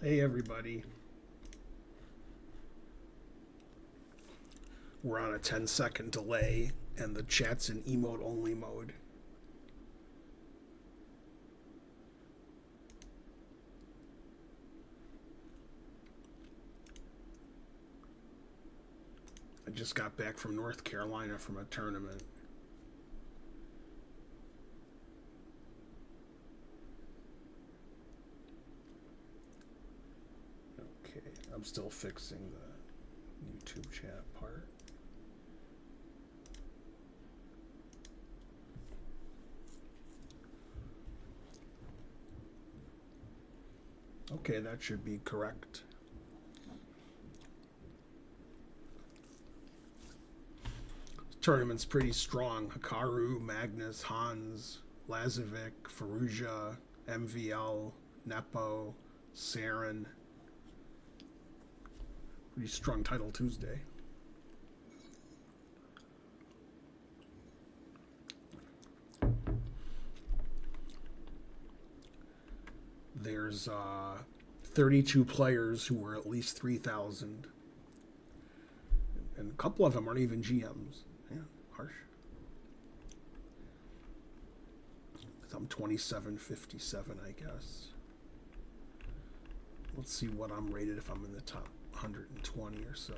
Hey everybody. We're on a 10-second delay and the chat's in emote only mode. I just got back from North Carolina from a tournament. Okay, I'm still fixing the YouTube chat part. Okay, that should be correct. Tournament's pretty strong. Hikaru, Magnus, Hans, Lazovic, Faruja, MVL, Nepo, Saren. Pretty strong title Tuesday. There's 32 players who were at least 3,000. And a couple of them aren't even GMs. Yeah, harsh. I'm 2757, I guess. Let's see what I'm rated if I'm in the top 120 or so.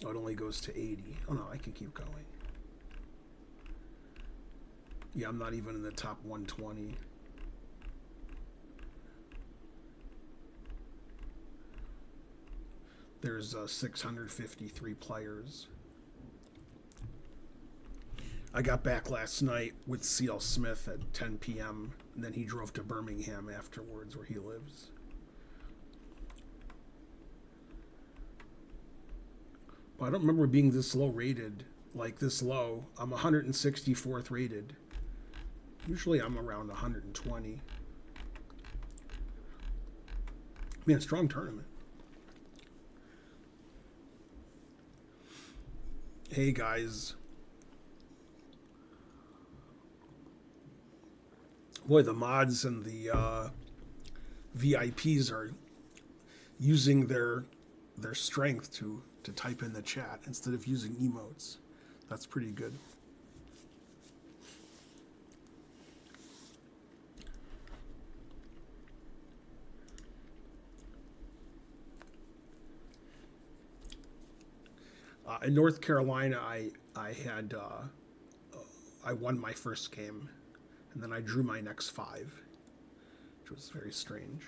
Oh, it only goes to 80. Oh no, I can keep going. Yeah, I'm not even in the top 120. There's 653 players. I got back last night with C.L. Smith at 10 p.m. and then he drove to Birmingham afterwards where he lives. But I don't remember being this low rated, like this low. I'm 164th rated. Usually I'm around 120. Man, strong tournament. Hey guys. Boy, the mods and the VIPs are using their strength to type in the chat instead of using emotes. That's pretty good. In North Carolina, I had I won my first game, and then I drew my next 5, which was very strange.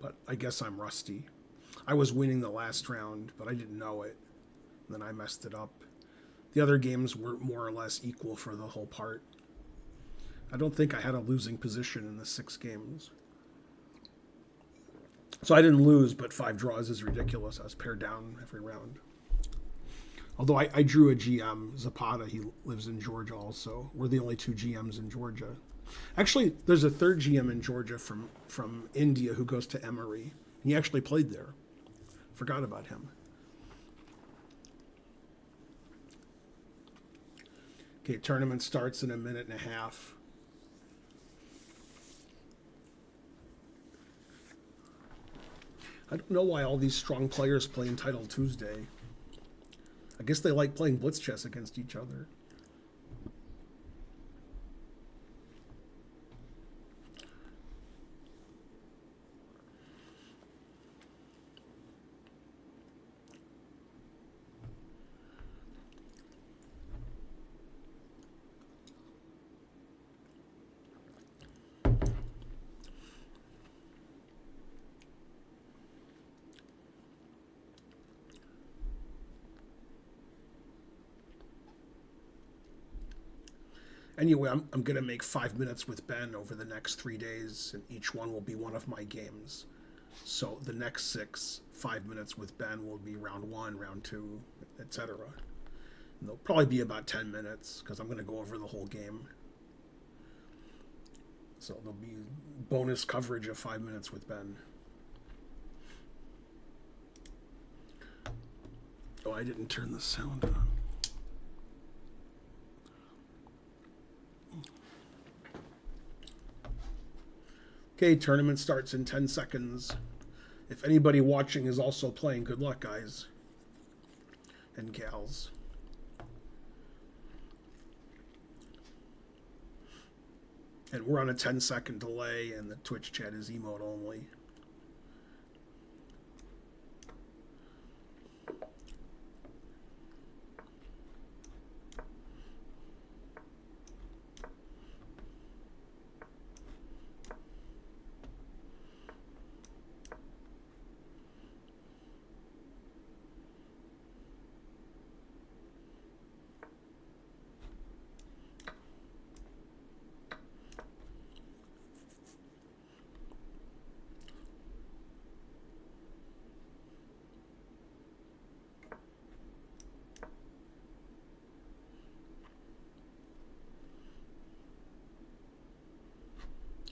But I guess I'm rusty. I was winning the last round, but I didn't know it. And then I messed it up. The other games were more or less equal for the whole part. I don't think I had a losing position in the 6 games. So I didn't lose, but 5 draws is ridiculous. I was paired down every round. Although I drew a GM, Zapata, he lives in Georgia also. We're the only 2 GMs in Georgia. Actually, there's a 3rd GM in Georgia from India who goes to Emory. He actually played there. Forgot about him. Okay, tournament starts in a minute and a half. I don't know why all these strong players play Entitled Tuesday. I guess they like playing blitz chess against each other. Anyway, I'm going to make 5 minutes with Ben over the next 3 days, and each one will be one of my games. So the next 6, 5 minutes with Ben will be round 1, round 2, etc. And they'll probably be about 10 minutes, because I'm going to go over the whole game. So there'll be bonus coverage of 5 minutes with Ben. Oh, I didn't turn the sound on. Okay, tournament starts in 10 seconds. If anybody watching is also playing, good luck, guys and gals. And we're on a 10-second delay, and the Twitch chat is emote only.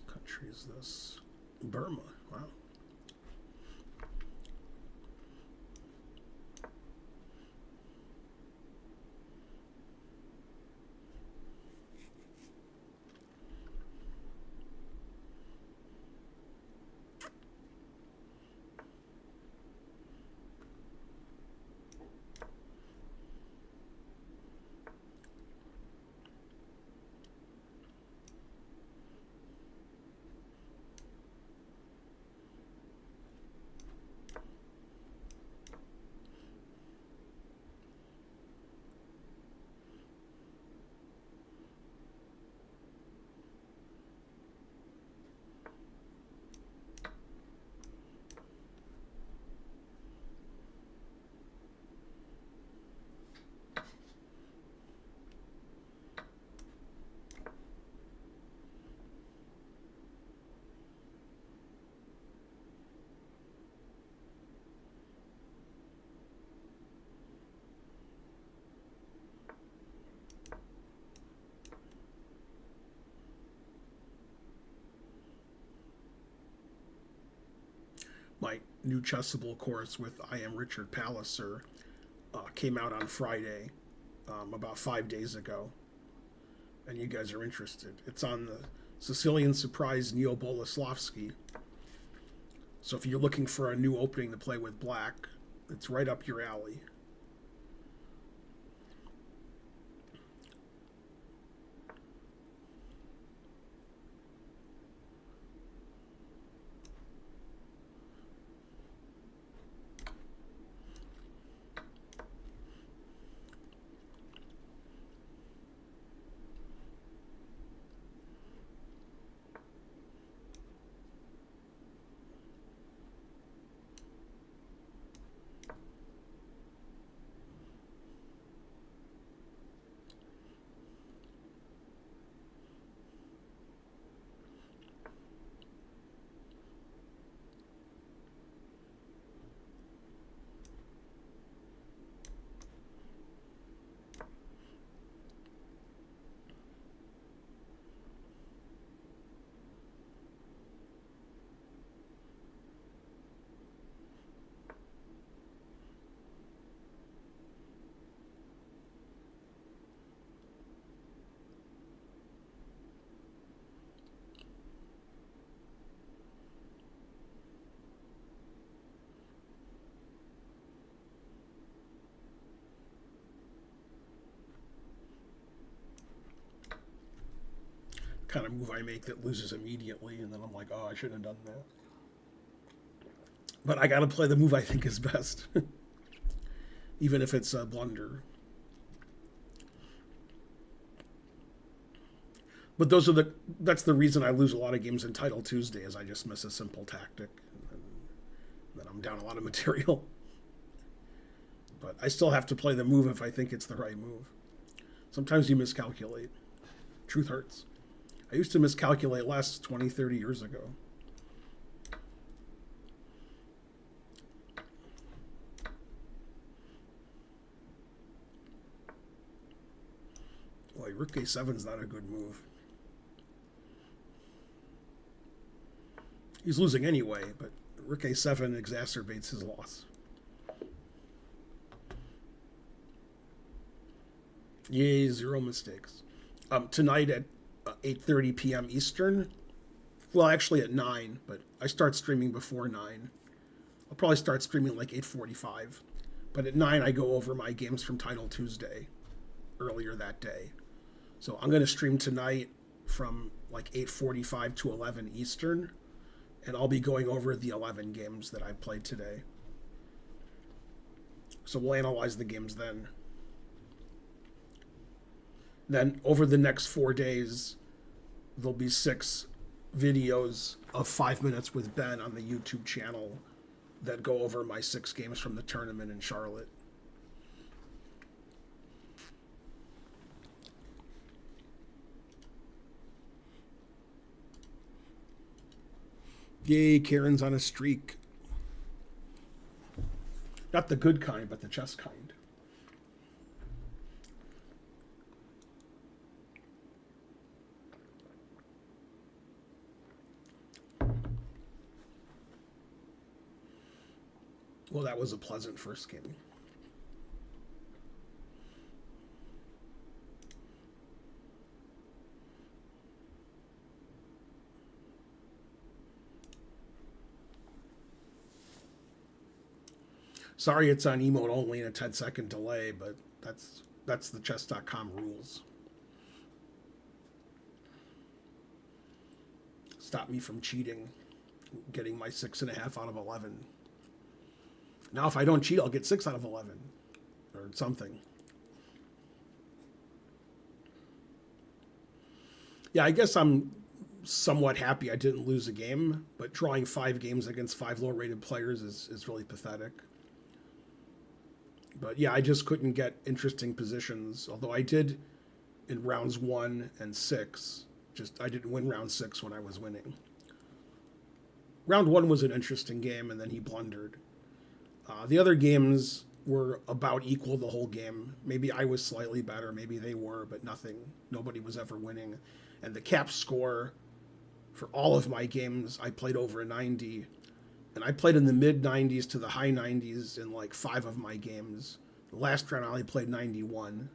Country is this? Burma. Wow. My new Chessable course with I Am Richard Palliser came out on Friday, about 5 days ago, and you guys are interested. It's on the Sicilian Surprise Neo Boleslavsky. So if you're looking for a new opening to play with black, it's right up your alley. Kind of move I make that loses immediately, and then I'm like, oh, I shouldn't have done that. But I got to play the move I think is best, even if it's a blunder. But that's the reason I lose a lot of games in Title Tuesday, is I just miss a simple tactic, and then I'm down a lot of material. But I still have to play the move if I think it's the right move. Sometimes you miscalculate. Truth hurts. I used to miscalculate less 20, 30 years ago. Boy, Rook A7 is not a good move. He's losing anyway, but Rook A7 exacerbates his loss. Yay, 0 mistakes. Tonight at 8:30 p.m. Eastern, Well, actually at 9, but I start streaming before 9. I'll probably start streaming like 8:45. But at 9, I go over my games from Title Tuesday earlier that day. So I'm going to stream tonight from like 8:45 to 11 Eastern, and I'll be going over the 11 games that I played today. So we'll analyze the games then. Then over the next 4 days, there'll be 6 videos of 5 minutes with Ben on the YouTube channel that go over my 6 games from the tournament in Charlotte. Yay, Karen's on a streak. Not the good kind, but the chess kind. Well, that was a pleasant first game. Sorry it's on emote only and a 10-second delay, but that's the chess.com rules. Stop me from cheating, getting my 6.5 out of 11. Now if I don't cheat, I'll get 6 out of 11 or something. Yeah, I guess I'm somewhat happy I didn't lose a game, but drawing 5 games against 5 low-rated players is really pathetic. But yeah, I just couldn't get interesting positions, although I did in rounds 1 and 6. Just I didn't win round 6 when I was winning. Round 1 was an interesting game, and then he blundered. The other games were about equal the whole game. Maybe I was slightly better, maybe they were, but nobody was ever winning. And the cap score for all of my games, I played over a 90. And I played in the mid-90s to the high 90s in like 5 of my games. The last round I only played 91.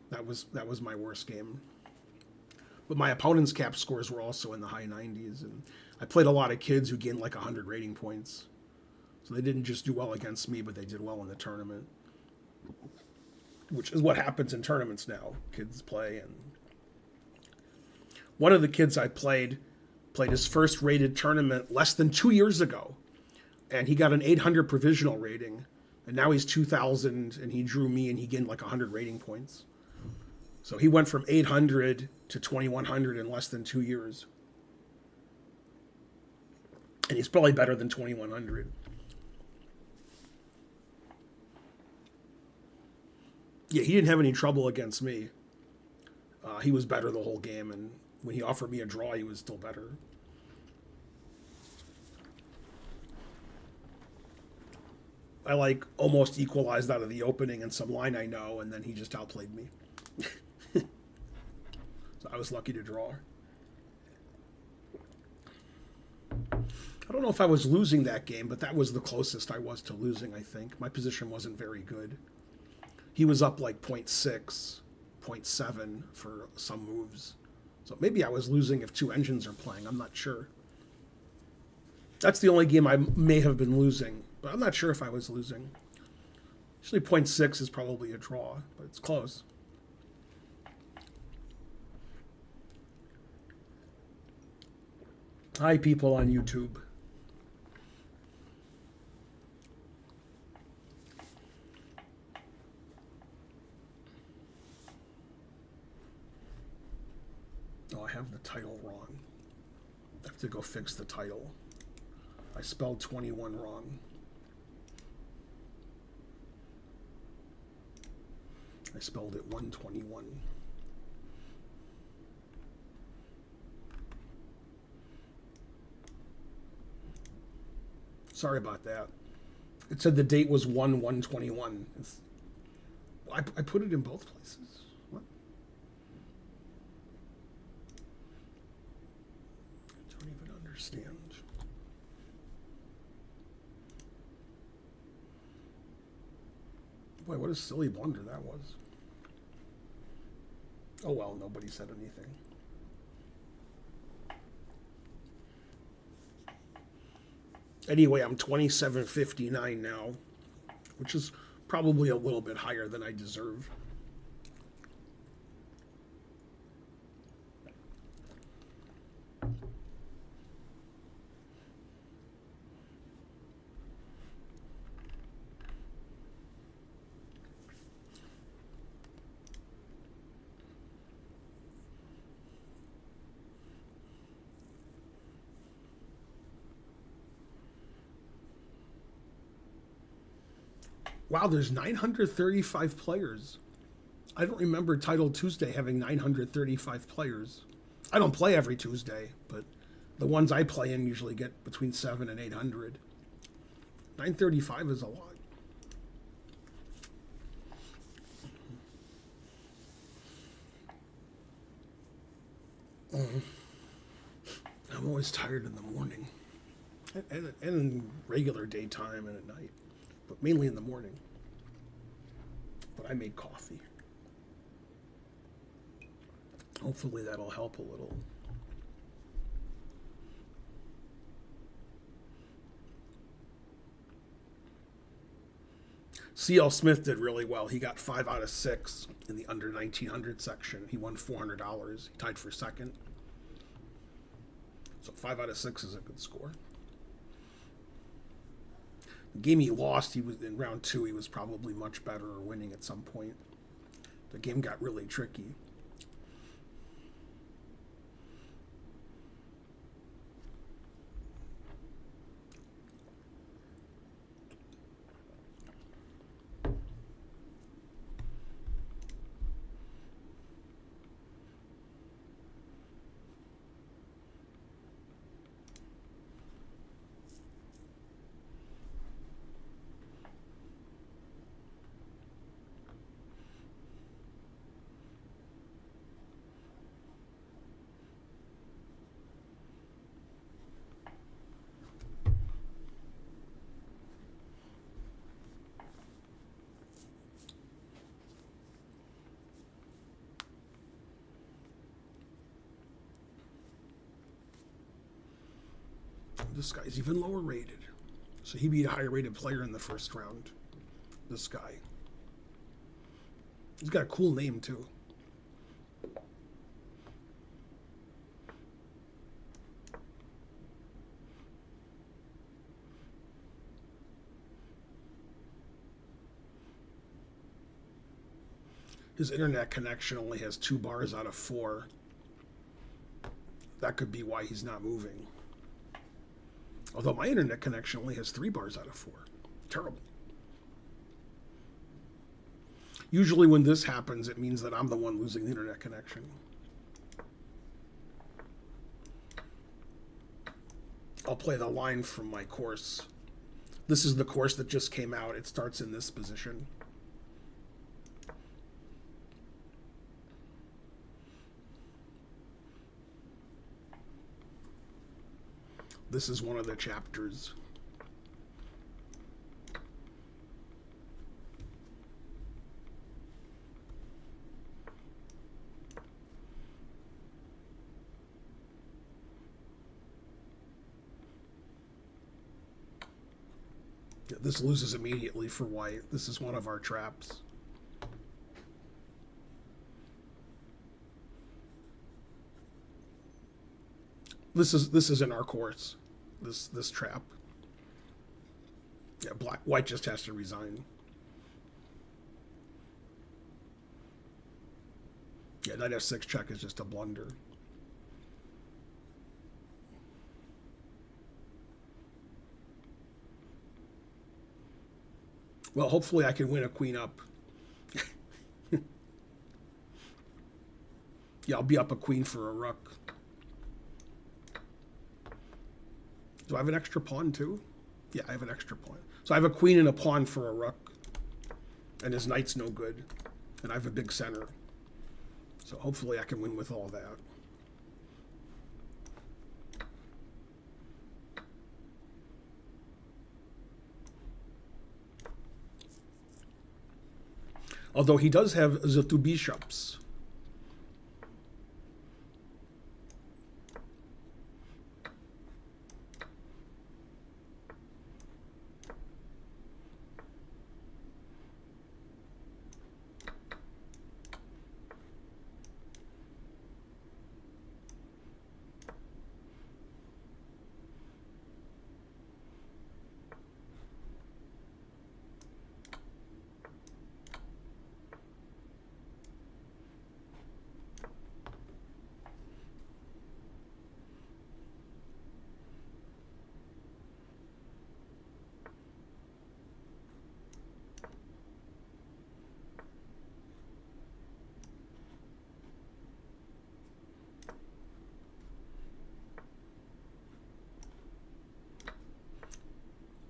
That was my worst game. But my opponent's cap scores were also in the high 90s. And I played a lot of kids who gained like 100 rating points. So they didn't just do well against me, but they did well in the tournament. Which is what happens in tournaments now. Kids play. And one of the kids I played his first rated tournament less than 2 years ago. And he got an 800 provisional rating. And now he's 2,000, and he drew me, and he gained like 100 rating points. So he went from 800 to 2,100 in less than 2 years. And he's probably better than 2,100. Yeah, he didn't have any trouble against me. He was better the whole game, and when he offered me a draw, he was still better. I like almost equalized out of the opening in some line I know, and then he just outplayed me. So I was lucky to draw. I don't know if I was losing that game, but that was the closest I was to losing, I think. My position wasn't very good. He was up like 0.6, 0.7 for some moves. So maybe I was losing if 2 engines are playing. I'm not sure. That's the only game I may have been losing, but I'm not sure if I was losing. Usually 0.6 is probably a draw, but it's close. Hi, people on YouTube. Oh, I have the title wrong. I have to go fix the title. I spelled 21 wrong. I spelled it 121. Sorry about that. It said the date was 1/1/21. I put it in both places. What? I don't even understand. Boy, what a silly blunder that was. Oh well, nobody said anything. Anyway, I'm 27.59 now, which is probably a little bit higher than I deserve. Wow, there's 935 players. I don't remember Title Tuesday having 935 players. I don't play every Tuesday, but the ones I play in usually get between 7 and 800. 935 is a lot. I'm always tired in the morning, and in regular daytime and at night, but mainly in the morning. But I made coffee. Hopefully that'll help a little. C.L. Smith did really well. He got 5 out of 6 in the under 1900 section. He won $400. He tied for second. So 5 out of 6 is a good score. The game he lost, he was in round 2. He was probably much better or winning at some point. The game got really tricky. This guy's even lower rated. So he beat a higher rated player in the first round. This guy. He's got a cool name too. His internet connection only has 2 bars out of 4. That could be why he's not moving. Although my internet connection only has 3 bars out of 4. Terrible. Usually when this happens, it means that I'm the one losing the internet connection. I'll play the line from my course. This is the course that just came out. It starts in this position. This is one of the chapters. Yeah, this loses immediately for white. This is one of our traps. This is in our course. This trap. Yeah, white just has to resign. Yeah, knight f6 check is just a blunder. Well, hopefully I can win a queen up. Yeah, I'll be up a queen for a rook. Do I have an extra pawn too? Yeah, I have an extra pawn. So I have a queen and a pawn for a rook. And his knight's no good. And I have a big center. So hopefully I can win with all that. Although he does have the 2 bishops.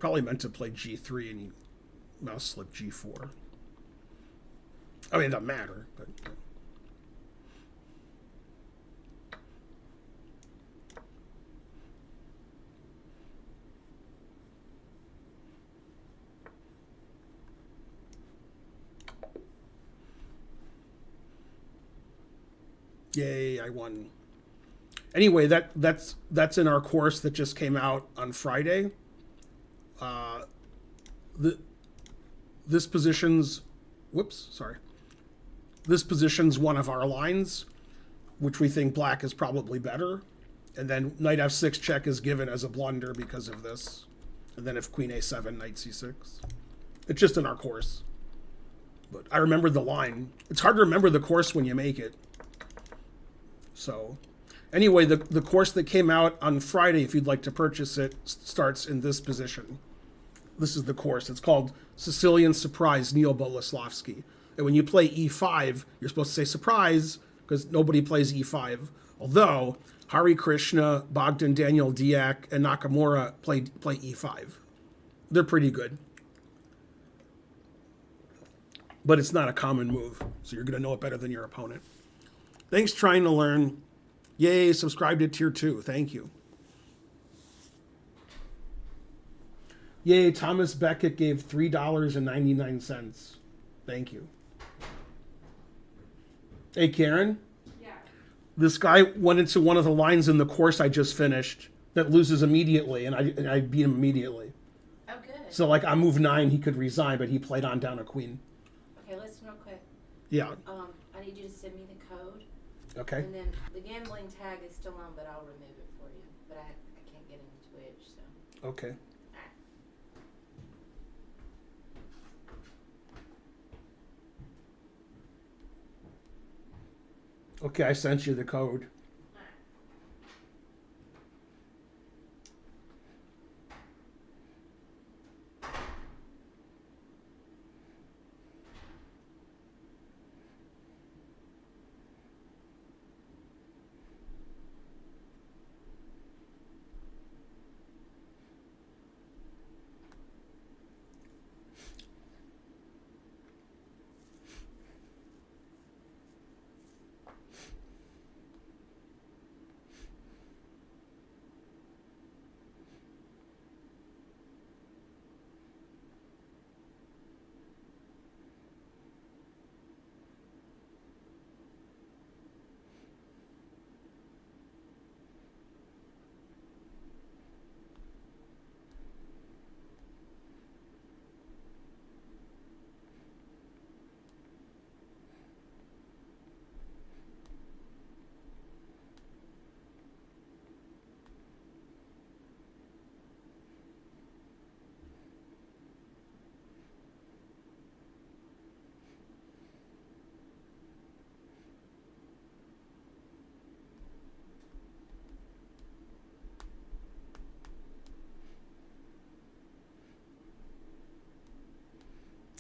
Probably meant to play g3 and he mouse slipped g4. I mean, it doesn't matter, but. Yay, I won. Anyway, that's in our course that just came out on Friday. This position's one of our lines, which we think black is probably better. And then knight f6 check is given as a blunder because of this. And then if queen a7, knight c6. It's just in our course. But I remember the line. It's hard to remember the course when you make it. So anyway, the course that came out on Friday, if you'd like to purchase it, starts in this position. This is the course. It's called Sicilian Surprise Neo-Boleslavsky. And when you play e5, you're supposed to say surprise because nobody plays e5. Although Hari Krishna, Bogdan Daniel Diak, and Nakamura play e5. They're pretty good. But it's not a common move, so you're going to know it better than your opponent. Thanks, Trying to Learn. Yay, subscribe to Tier 2. Thank you. Yay, Thomas Beckett gave $3.99. Thank you. Hey, Karen? Yeah. This guy went into one of the lines in the course I just finished that loses immediately, and I beat him immediately. Oh, good. So, like, on move 9, he could resign, but he played on down a queen. Okay, listen real quick. Yeah. I need you to send me the code. Okay. And then the gambling tag is still on, but I'll remove it for you. But I can't get into Twitch, so. Okay. Okay, I sent you the code.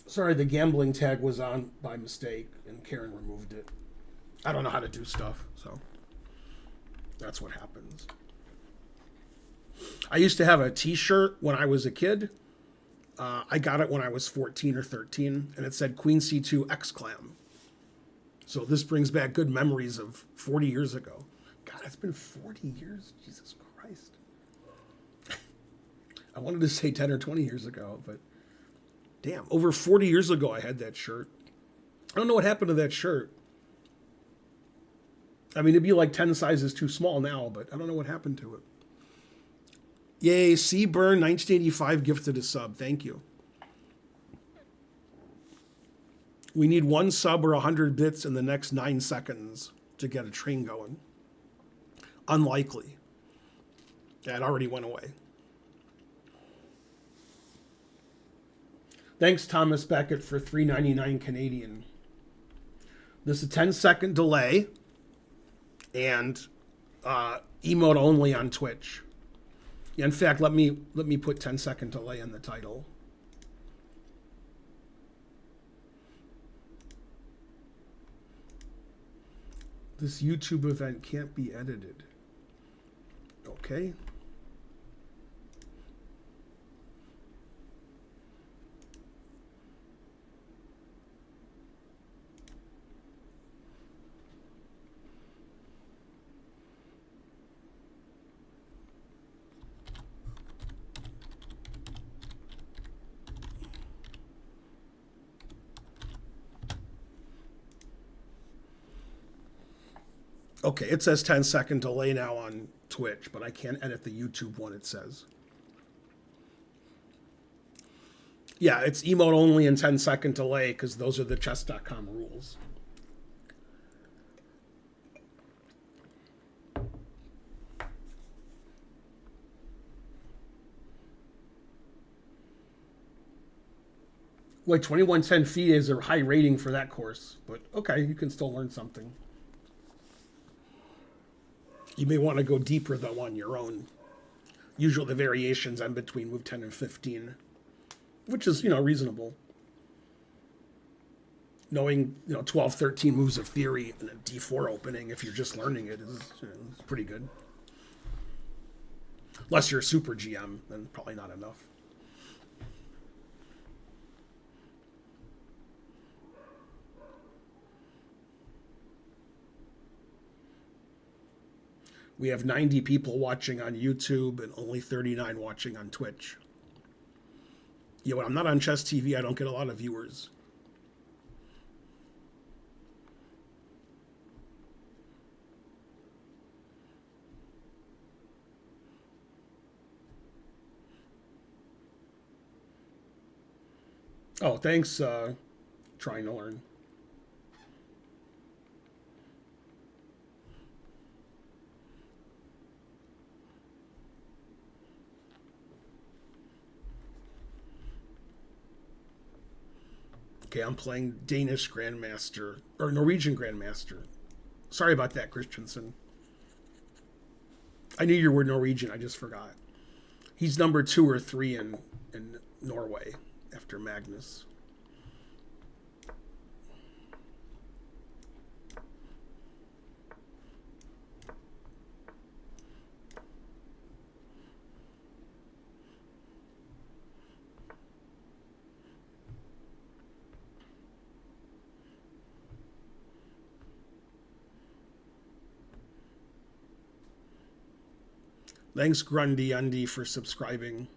Sorry, the gambling tag was on by mistake, and Karen removed it. I don't know how to do stuff, so that's what happens. I used to have a T-shirt when I was a kid. I got it when I was 14 or 13, and it said Queen C2 exclam. So this brings back good memories of 40 years ago. God, it's been 40 years? Jesus Christ. I wanted to say 10 or 20 years ago, but damn, over 40 years ago I had that shirt. I don't know what happened to that shirt. I mean, it'd be like 10 sizes too small now, but I don't know what happened to it. Yay, Seaburn 1985 gifted a sub. Thank you. We need 1 sub or 100 bits in the next 9 seconds to get a train going. Unlikely. Yeah, it already went away. Thanks, Thomas Beckett, for $3.99 Canadian. This is a 10-second delay and emote only on Twitch. In fact, let me put 10-second delay in the title. This YouTube event can't be edited. Okay. Okay, it says 10-second delay now on Twitch, but I can't edit the YouTube one, it says. Yeah, it's emote only and 10-second delay because those are the chess.com rules. Like 2110 feet is a high rating for that course, but okay, you can still learn something. You may want to go deeper though on your own. Usually the variations in between move 10 and 15, which is, reasonable. Knowing, 12, 13 moves of theory and a D4 opening, if you're just learning it, is pretty good. Unless you're a super GM, then probably not enough. We have 90 people watching on YouTube and only 39 watching on Twitch. When I'm not on Chess TV, I don't get a lot of viewers. Oh, thanks, trying to learn. Okay, I'm playing Danish Grandmaster, or Norwegian Grandmaster. Sorry about that, Christensen. I knew you were Norwegian, I just forgot. He's number 2 or 3 in Norway after Magnus. Thanks, Grundy Undy, for subscribing.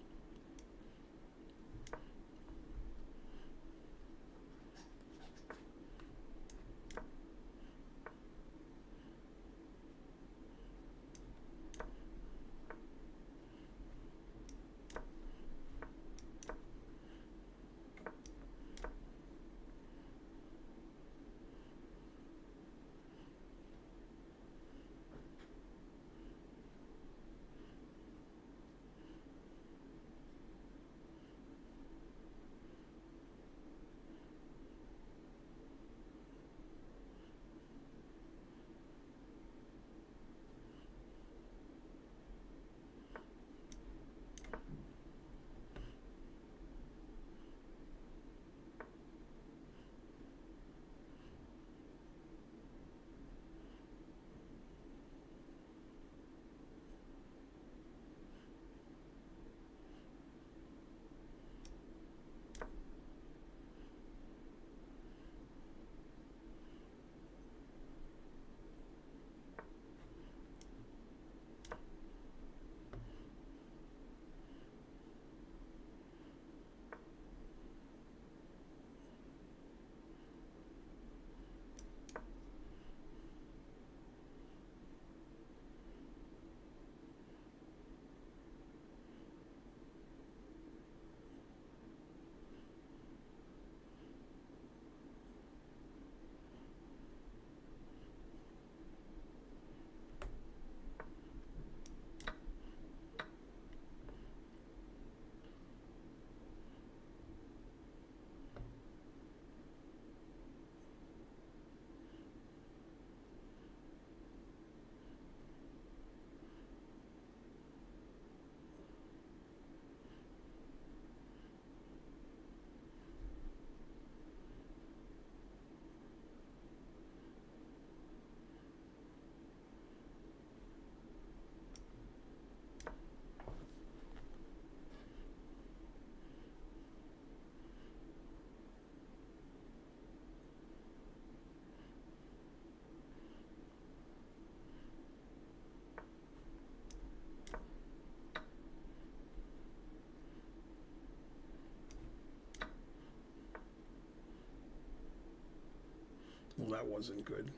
Well, that wasn't good.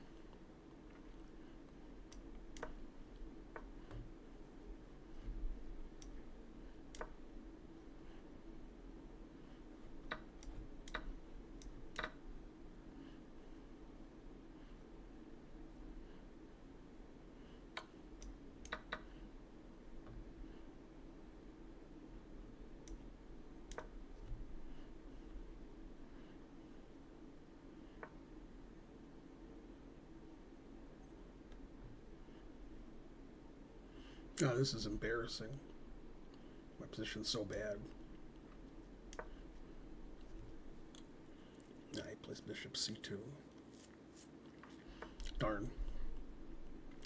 Oh, this is embarrassing. My position's so bad. Nah, he plays bishop c2. Darn.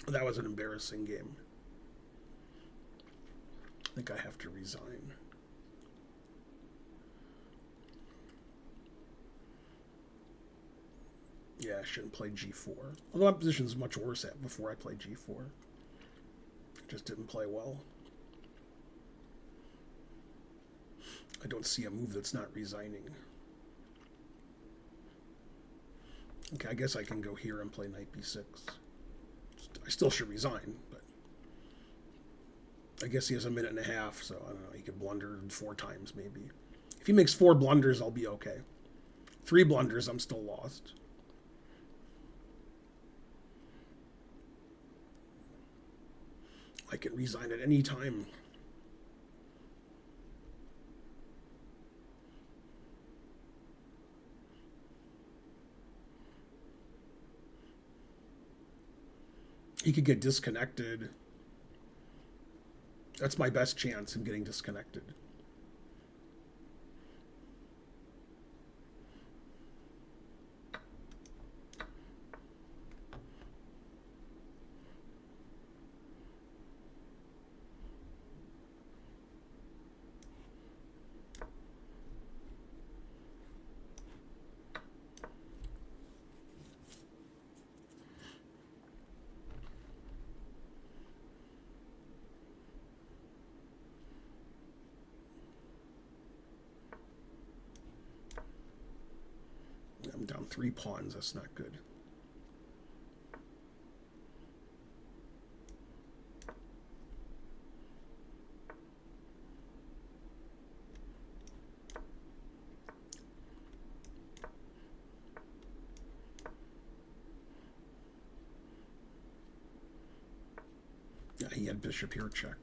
That was an embarrassing game. I think I have to resign. Yeah, I shouldn't play g4. Although my position's much worse at before I play g4. I just didn't play well. I don't see a move that's not resigning. Okay, I guess I can go here and play knight b6. I still should resign, but I guess he has a minute and a half, so I don't know, he could blunder 4 times maybe. If he makes 4 blunders, I'll be okay. 3 blunders, I'm still lost. I can resign at any time. He could get disconnected. That's my best chance in getting disconnected. I'm down 3 pawns. That's not good. Yeah, he had bishop here check.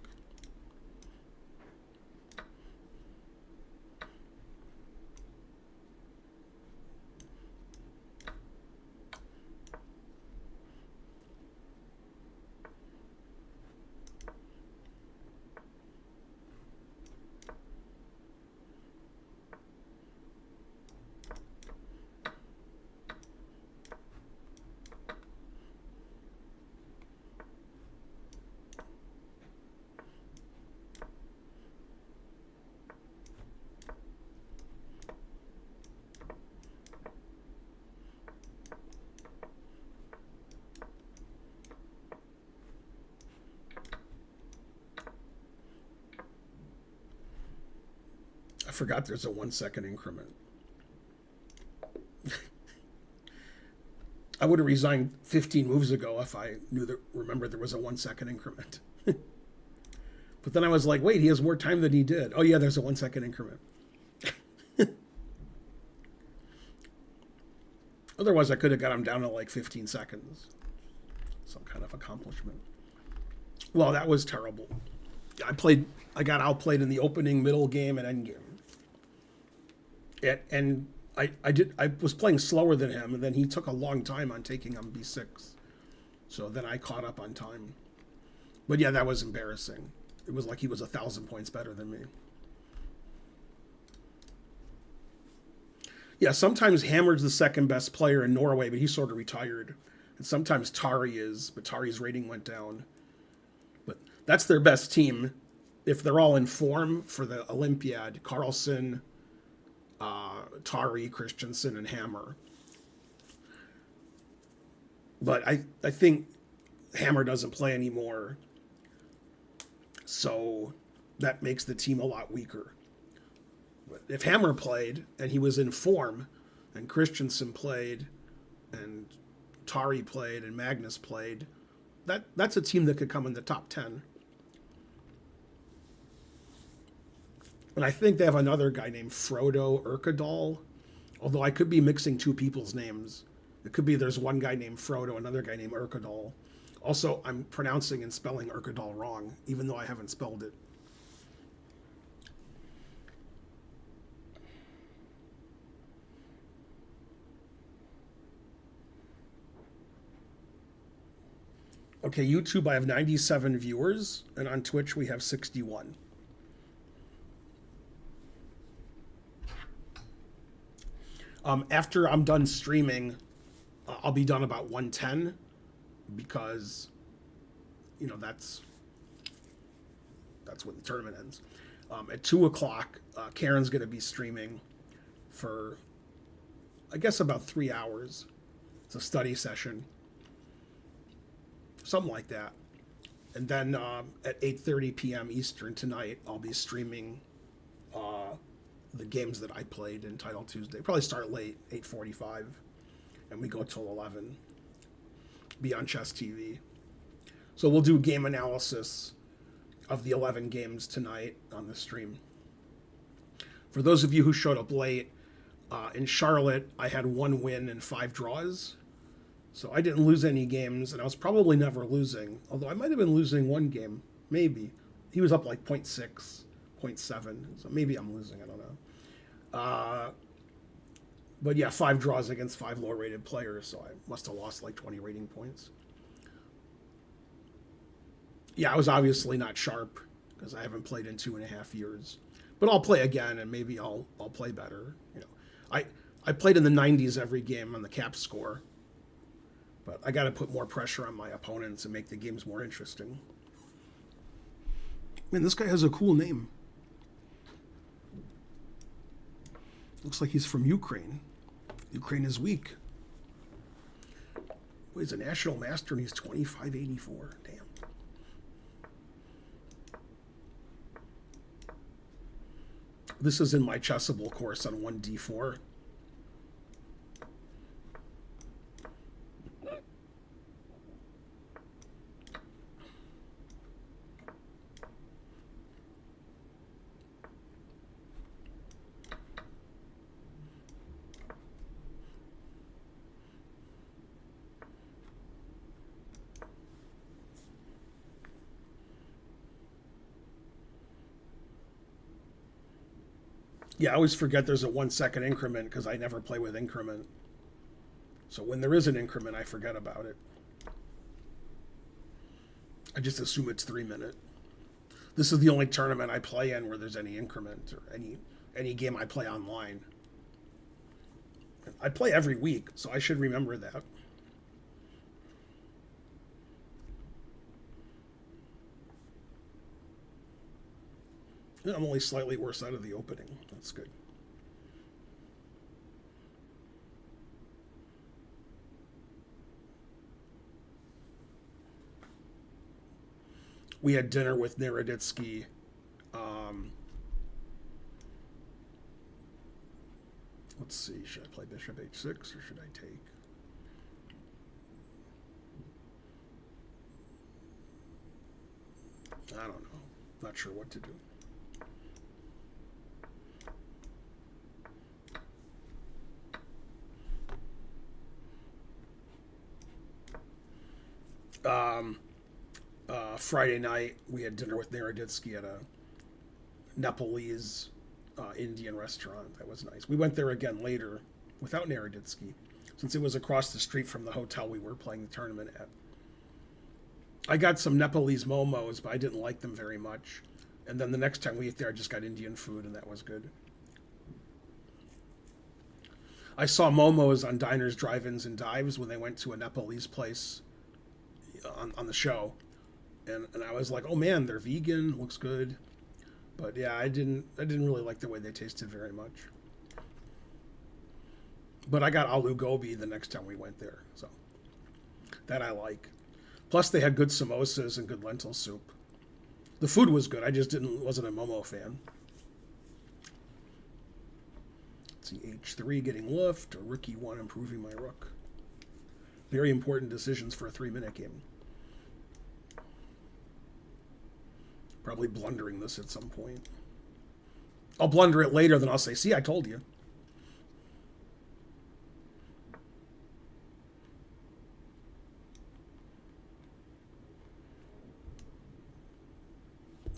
I forgot there's a 1 second increment. I would have resigned 15 moves ago if I remembered there was a 1 second increment. But then I was like, wait, he has more time than he did. Oh yeah, there's a 1 second increment. Otherwise, I could have got him down to like 15 seconds. Some kind of accomplishment. Well, that was terrible. I got outplayed in the opening, middle game, and end game. And I was playing slower than him, and then he took a long time on taking on b6. So then I caught up on time. But yeah, that was embarrassing. It was like he was 1,000 points better than me. Yeah, sometimes Hammer's the second best player in Norway, but he's sort of retired. And sometimes Tari is, but Tari's rating went down. But that's their best team. If they're all in form for the Olympiad, Carlsen, Tari, Christensen, and Hammer. But I think Hammer doesn't play anymore. So that makes the team a lot weaker. But if Hammer played and he was in form, and Christensen played, and Tari played, and Magnus played, that's a team that could come in the top 10. And I think they have another guy named Frodo Urkadal, although I could be mixing 2 people's names. It could be there's one guy named Frodo, another guy named Urkadal. Also, I'm pronouncing and spelling Urkadal wrong, even though I haven't spelled it. Okay, YouTube, I have 97 viewers, and on Twitch, we have 61. After I'm done streaming, I'll be done about 1:10 because, that's when the tournament ends. At 2 o'clock, Karen's going to be streaming for, I guess, about 3 hours. It's a study session. Something like that. And then at 8:30 p.m. Eastern tonight, I'll be streaming the games that I played in Title Tuesday. Probably start late, 8:45, and we go till 11. Be on Chess TV. So we'll do game analysis of the 11 games tonight on the stream. For those of you who showed up late, in Charlotte, I had 1 win and 5 draws. So I didn't lose any games, and I was probably never losing. Although I might have been losing 1 game, maybe. He was up like 0.6, 0.7, so maybe I'm losing, I don't know. But yeah, 5 draws against 5 low-rated players, so I must have lost like 20 rating points. Yeah, I was obviously not sharp, because I haven't played in 2.5 years. But I'll play again, and maybe I'll play better. I played in the 90s every game on the cap score. But I got to put more pressure on my opponents and make the games more interesting. Man, this guy has a cool name. Looks like he's from Ukraine. Ukraine is weak. Well, he's a national master and he's 2584. Damn. This is in my Chessable course on 1d4. Yeah, I always forget there's a 1 second increment because I never play with increment. So when there is an increment, I forget about it. I just assume it's 3 minute. This is the only tournament I play in where there's any increment or any game I play online. I play every week, so I should remember that. I'm only slightly worse out of the opening. That's good. We had dinner with Naroditsky. Let's see, should I play bishop h6 or should I take? I don't know. Not sure what to do. Friday night, we had dinner with Naroditsky at a Nepalese Indian restaurant. That was nice. We went there again later without Naroditsky, since it was across the street from the hotel we were playing the tournament at. I got some Nepalese momos, but I didn't like them very much. And then the next time we ate there, I just got Indian food, and that was good. I saw momos on diners, drive-ins, and dives when they went to a Nepalese place on the show. And I was like, oh man, they're vegan, looks good. But yeah, I didn't really like the way they tasted very much. But I got aloo gobi the next time we went there, so that I like. Plus they had good samosas and good lentil soup. The food was good, I just wasn't a momo fan. Let's see, h3 getting lift, or rook e1 improving my rook. Very important decisions for a 3-minute game. Probably blundering this at some point. I'll blunder it later, then I'll say, see, I told you.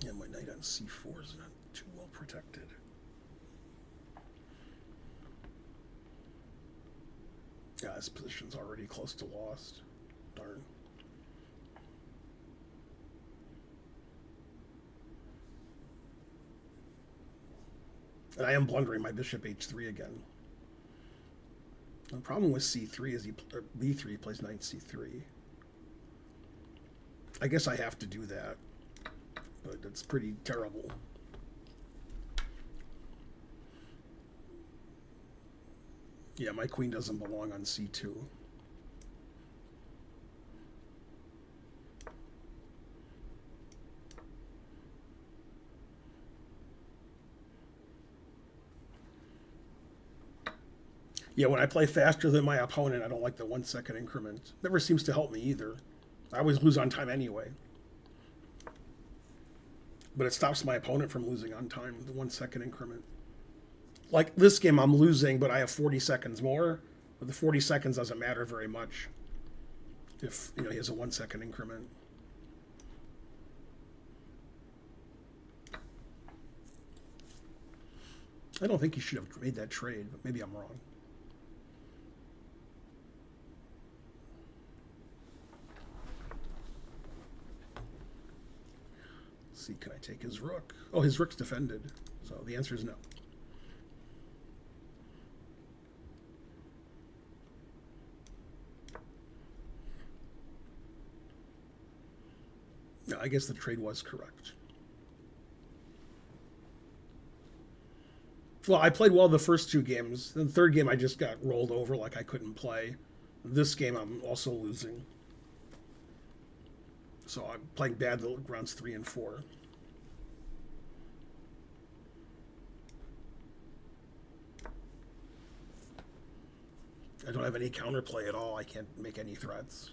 Yeah, my knight on c4 is not too well protected. Yeah, this position's already close to lost. Darn. And I am blundering my bishop h3 again. The problem with c3 is b3 he plays knight c3. I guess I have to do that, but it's pretty terrible. Yeah, my queen doesn't belong on c2. Yeah, when I play faster than my opponent, I don't like the 1 second increment. Never seems to help me either. I always lose on time anyway. But it stops my opponent from losing on time, the 1 second increment. Like this game, I'm losing, but I have 40 seconds more. But the 40 seconds doesn't matter very much if he has a 1 second increment. I don't think he should have made that trade, but maybe I'm wrong. Let's see, can I take his rook? Oh, his rook's defended, so the answer is no. No, I guess the trade was correct. Well, I played well the first 2 games. In the third game, I just got rolled over like I couldn't play. This game, I'm also losing. So I'm playing bad the rounds 3 and 4. I don't have any counterplay at all. I can't make any threats.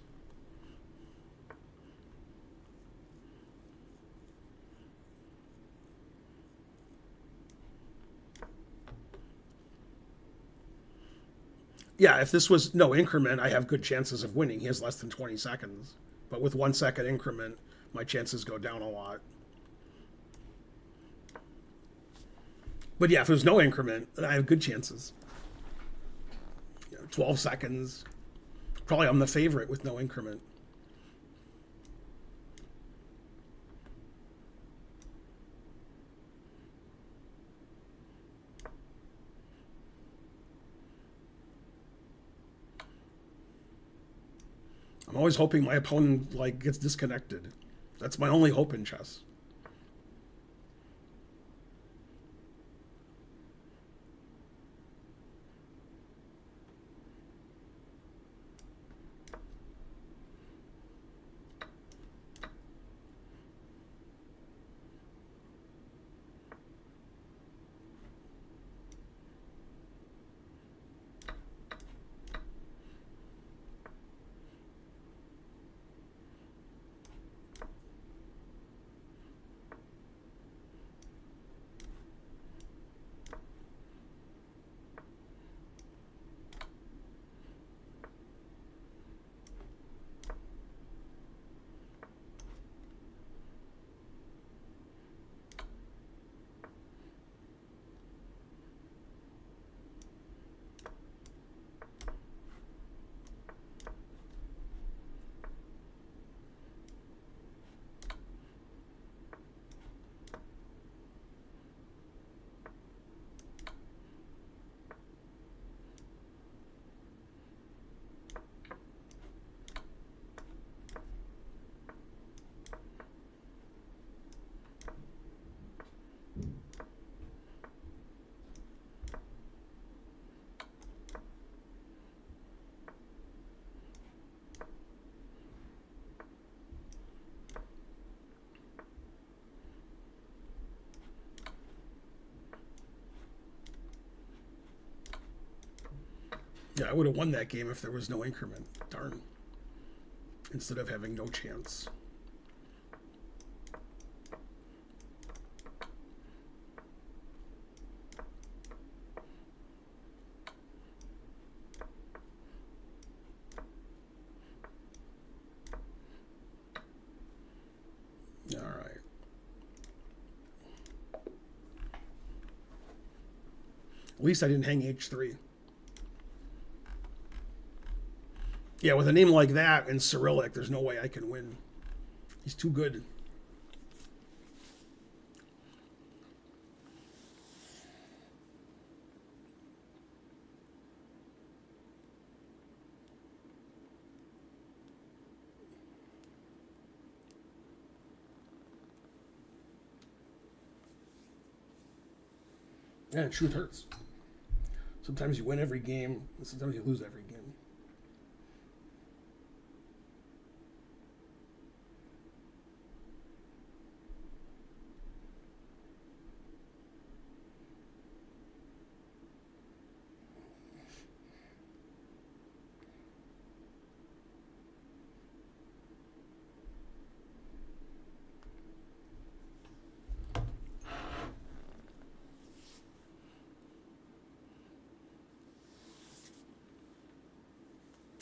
Yeah, if this was no increment, I have good chances of winning. He has less than 20 seconds. But with 1 second increment, my chances go down a lot. But yeah, if there's no increment, then I have good chances. 12 seconds. Probably I'm the favorite with no increment. I'm always hoping my opponent gets disconnected. That's my only hope in chess. Yeah, I would have won that game if there was no increment. Darn. Instead of having no chance. All right. At least I didn't hang h3. Yeah, with a name like that and Cyrillic, there's no way I can win. He's too good. Yeah, truth hurts. Sometimes you win every game, and sometimes you lose every game.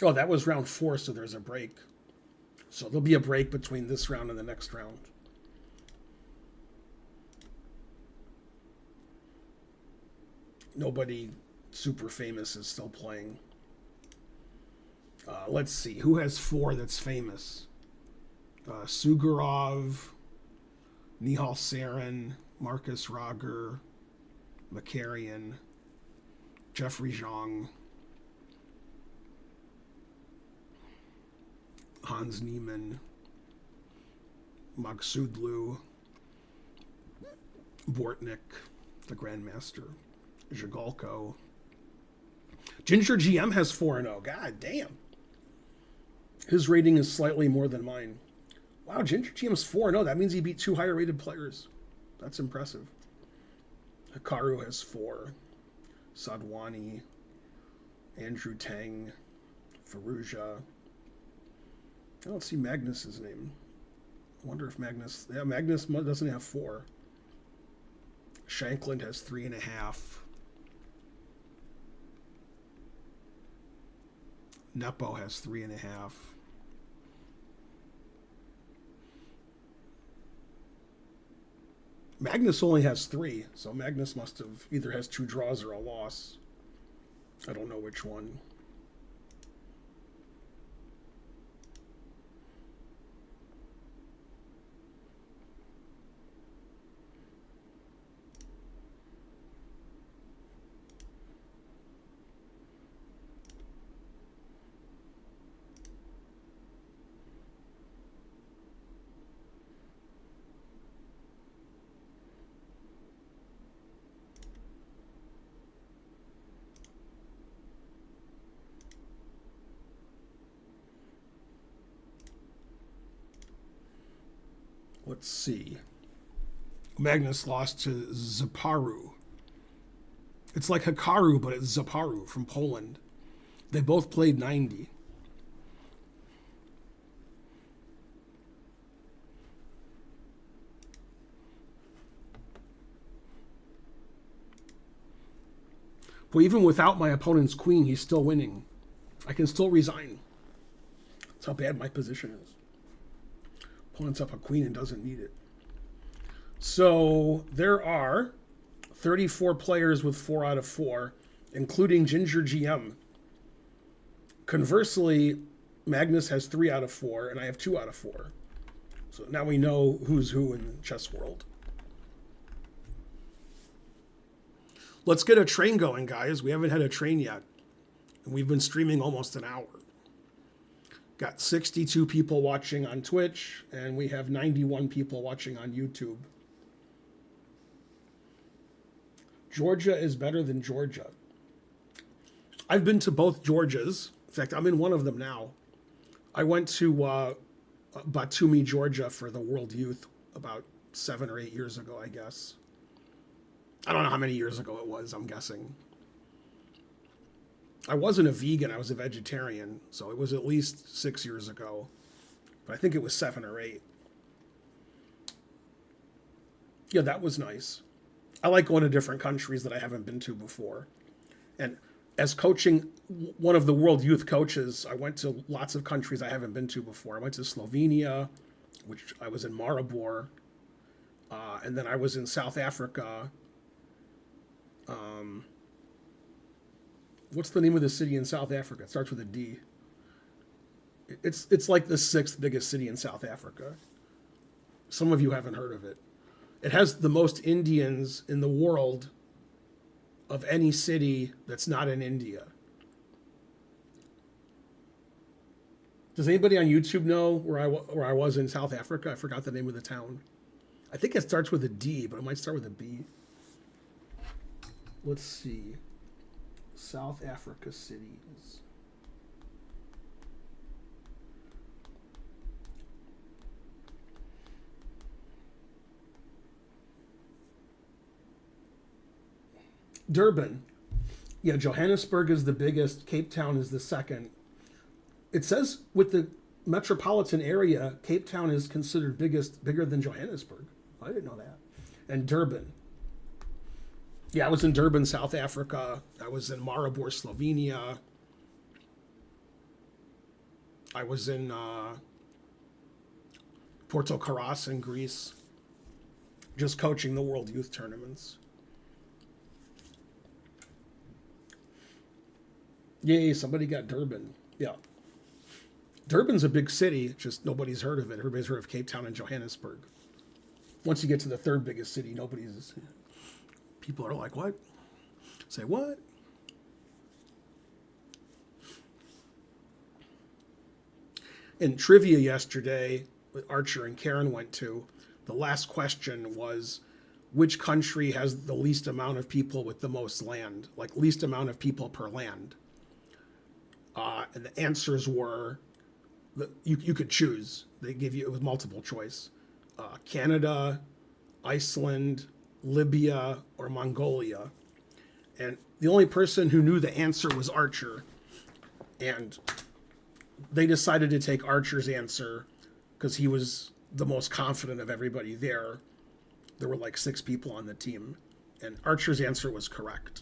Oh, that was round 4, so there's a break. So there'll be a break between this round and the next round. Nobody super famous is still playing. Let's see. Who has 4 that's famous? Sugarov, Nihal Sarin, Marcus Roger, Makarian, Jeffrey Zhang, Hans Niemann, Magsudlu, Bortnik, the Grandmaster, Zhigalko. Ginger GM has 4-0. God damn. His rating is slightly more than mine. Wow, Ginger GM's 4-0. That means he beat 2 higher rated players. That's impressive. Hikaru has 4. Sadwani, Andrew Tang, Faruja. I don't see Magnus's name. I wonder if Magnus... Yeah, Magnus doesn't have 4. Shankland has 3.5. Nepo has 3.5. Magnus only has 3, so Magnus must have either has 2 draws or a loss. I don't know which one. Let's see. Magnus lost to Zaparu. It's like Hikaru, but it's Zaparu from Poland. They both played 90. But even without my opponent's queen, he's still winning. I can still resign. That's how bad my position is. Opponent's up a queen and doesn't need it. So there are 34 players with 4 out of 4, including Ginger GM. Conversely, Magnus has 3 out of 4, and I have 2 out of 4. So now we know who's who in chess world. Let's get a train going, guys. We haven't had a train yet. And we've been streaming almost an hour. Got 62 people watching on Twitch, and we have 91 people watching on YouTube. Georgia is better than Georgia. I've been to both Georgias. In fact, I'm in one of them now. I went to Batumi, Georgia for the World Youth about 7 or 8 years ago, I guess. I don't know how many years ago it was, I'm guessing. I wasn't a vegan, I was a vegetarian, so it was at least 6 years ago. But I think it was 7 or 8. Yeah, that was nice. I like going to different countries that I haven't been to before. And as coaching one of the World Youth coaches, I went to lots of countries I haven't been to before. I went to Slovenia, which I was in Maribor. And then I was in South Africa. What's the name of the city in South Africa? It starts with a D. It's like the 6th biggest city in South Africa. Some of you haven't heard of it. It has the most Indians in the world of any city that's not in India. Does anybody on YouTube know where I was in South Africa? I forgot the name of the town. I think it starts with a D, but it might start with a B. let's see. South Africa cities. Durban. Yeah, Johannesburg is the biggest. Cape Town is the second. It says with the metropolitan area, Cape Town is considered bigger than Johannesburg. I didn't know that. And Durban. Yeah, I was in Durban, South Africa. I was in Maribor, Slovenia. I was in Porto Karas in Greece, just coaching the World Youth Tournaments. Yay, somebody got Durban. Yeah. Durban's a big city, just nobody's heard of it. Everybody's heard of Cape Town and Johannesburg. Once you get to the third biggest city, people are like, what? Say what? In trivia yesterday, Archer and Karen went to, the last question was, which country has the least amount of people with the most land? Like least amount of people per land. And the answers were, you could choose. They give you, it was multiple choice. Canada, Iceland, Libya, or Mongolia. And the only person who knew the answer was Archer. And they decided to take Archer's answer because he was the most confident of everybody there. There were like 6 people on the team. And Archer's answer was correct.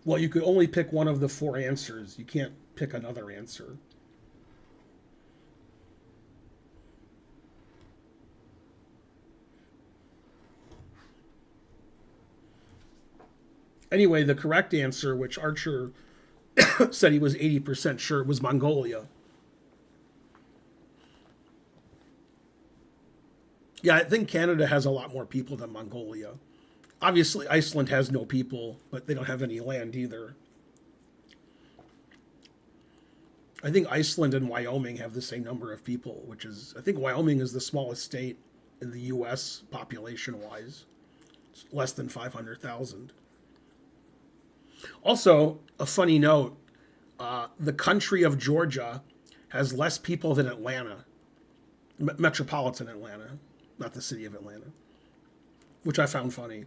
Well, you could only pick one of the 4 answers. You can't pick another answer. Anyway, the correct answer, which Archer said he was 80% sure, was Mongolia. Yeah, I think Canada has a lot more people than Mongolia. Obviously, Iceland has no people, but they don't have any land either. I think Iceland and Wyoming have the same number of people, which is, I think Wyoming is the smallest state in the U.S. population-wise. It's less than 500,000. Also, a funny note, the country of Georgia has less people than Atlanta, metropolitan Atlanta, not the city of Atlanta, which I found funny.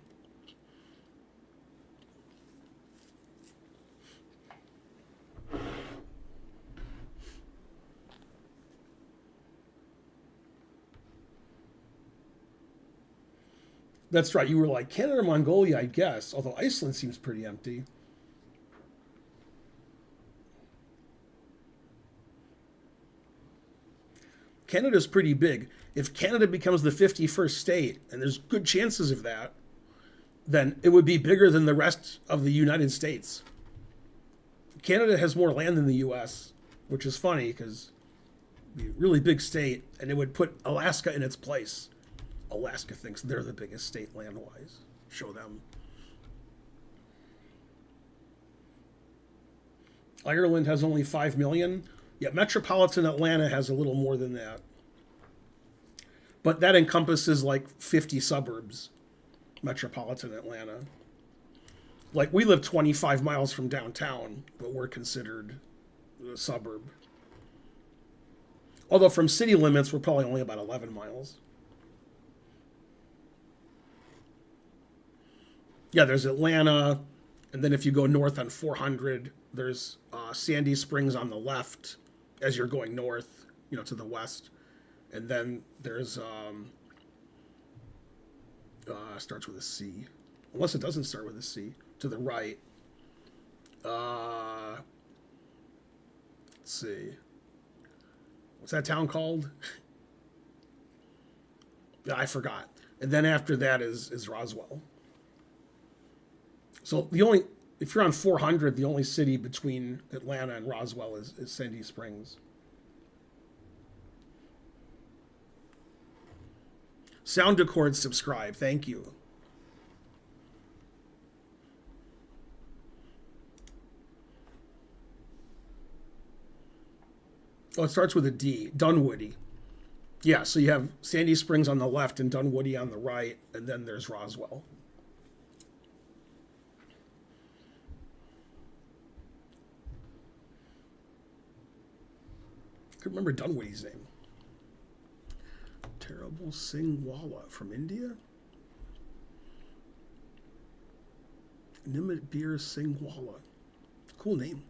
That's right. You were like, Canada or Mongolia, I guess. Although Iceland seems pretty empty. Canada's pretty big. If Canada becomes the 51st state, and there's good chances of that, then it would be bigger than the rest of the United States. Canada has more land than the U.S., which is funny because it'd be a really big state, and it would put Alaska in its place. Alaska thinks they're the biggest state land-wise. Show them. Ireland has only 5 million. Yeah, metropolitan Atlanta has a little more than that. But that encompasses like 50 suburbs, metropolitan Atlanta. Like, we live 25 miles from downtown, but we're considered a suburb. Although from city limits, we're probably only about 11 miles. Yeah, there's Atlanta, and then if you go north on 400, there's Sandy Springs on the left as you're going north, to the west. And then there's, starts with a C. Unless it doesn't start with a C. To the right. Let's see. What's that town called? Yeah, I forgot. And then after that is Roswell. So if you're on 400, the only city between Atlanta and Roswell is Sandy Springs. Sound Accord subscribe. Thank you. Oh, it starts with a D. Dunwoody. Yeah, so you have Sandy Springs on the left and Dunwoody on the right, and then there's Roswell. I could remember Dunwoody's name. Terrible Singhwalla from India? Nimit Bir Singhwalla. Cool name.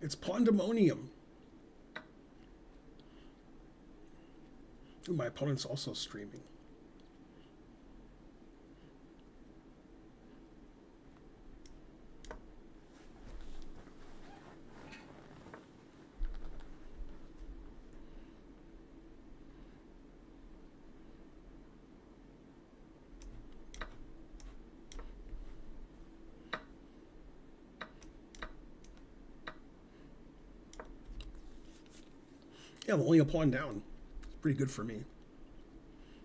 It's Pandemonium. Ooh, my opponent's also streaming. Yeah, I'm only a pawn down. It's pretty good for me.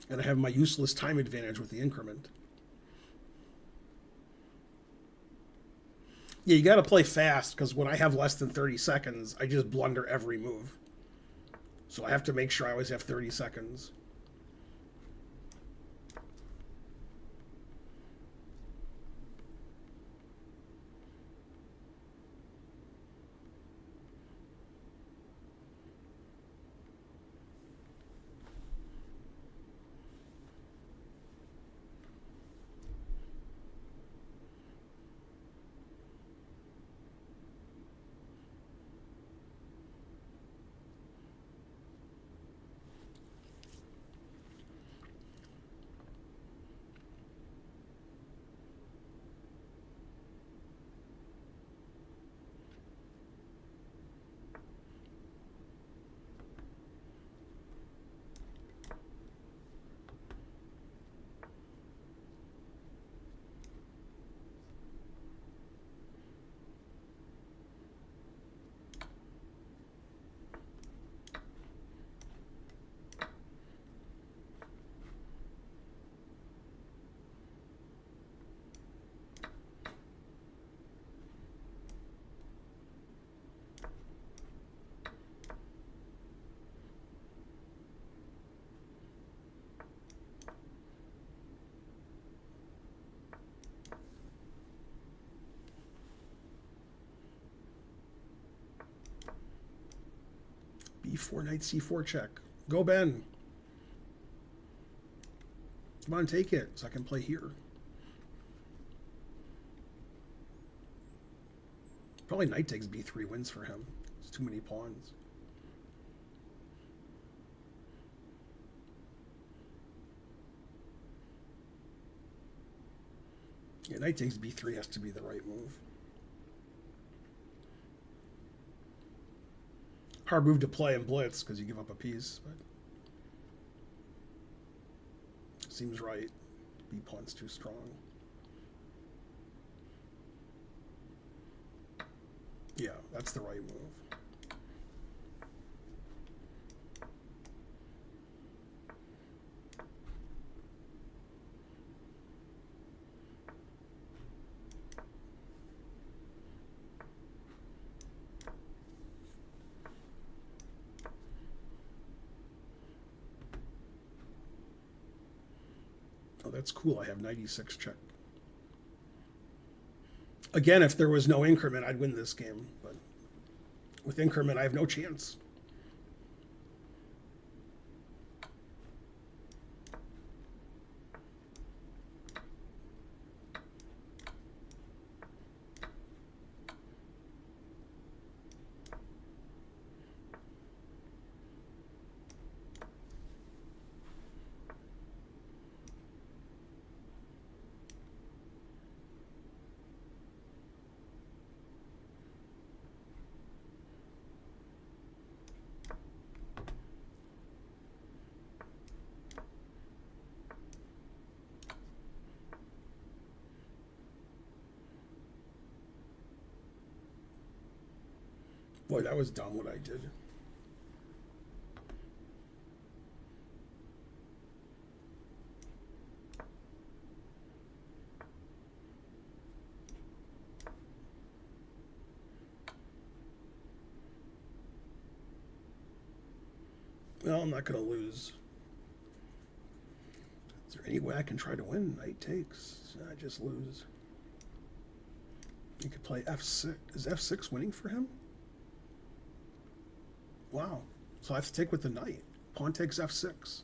And I have my useless time advantage with the increment. Yeah, you got to play fast, because when I have less than 30 seconds, I just blunder every move. So I have to make sure I always have 30 seconds. B4, knight C4 check. Go, Ben. Come on, take it, so I can play here. Probably knight takes B3 wins for him. It's too many pawns. knight takes b3 has to be the right move. Hard move to play in Blitz because you give up a piece, but seems right. B pawn's too strong. Yeah, that's the right move. Oh, that's cool. I have 96 check. Again, if there was no increment, I'd win this game. But with increment, I have no chance. Boy, that was dumb what I did. Well, I'm not going to lose. Is there any way I can try to win? Knight takes. I just lose. You could play f6. Is f6 winning for him? Wow. So I have to take with the knight. Pawn takes f6.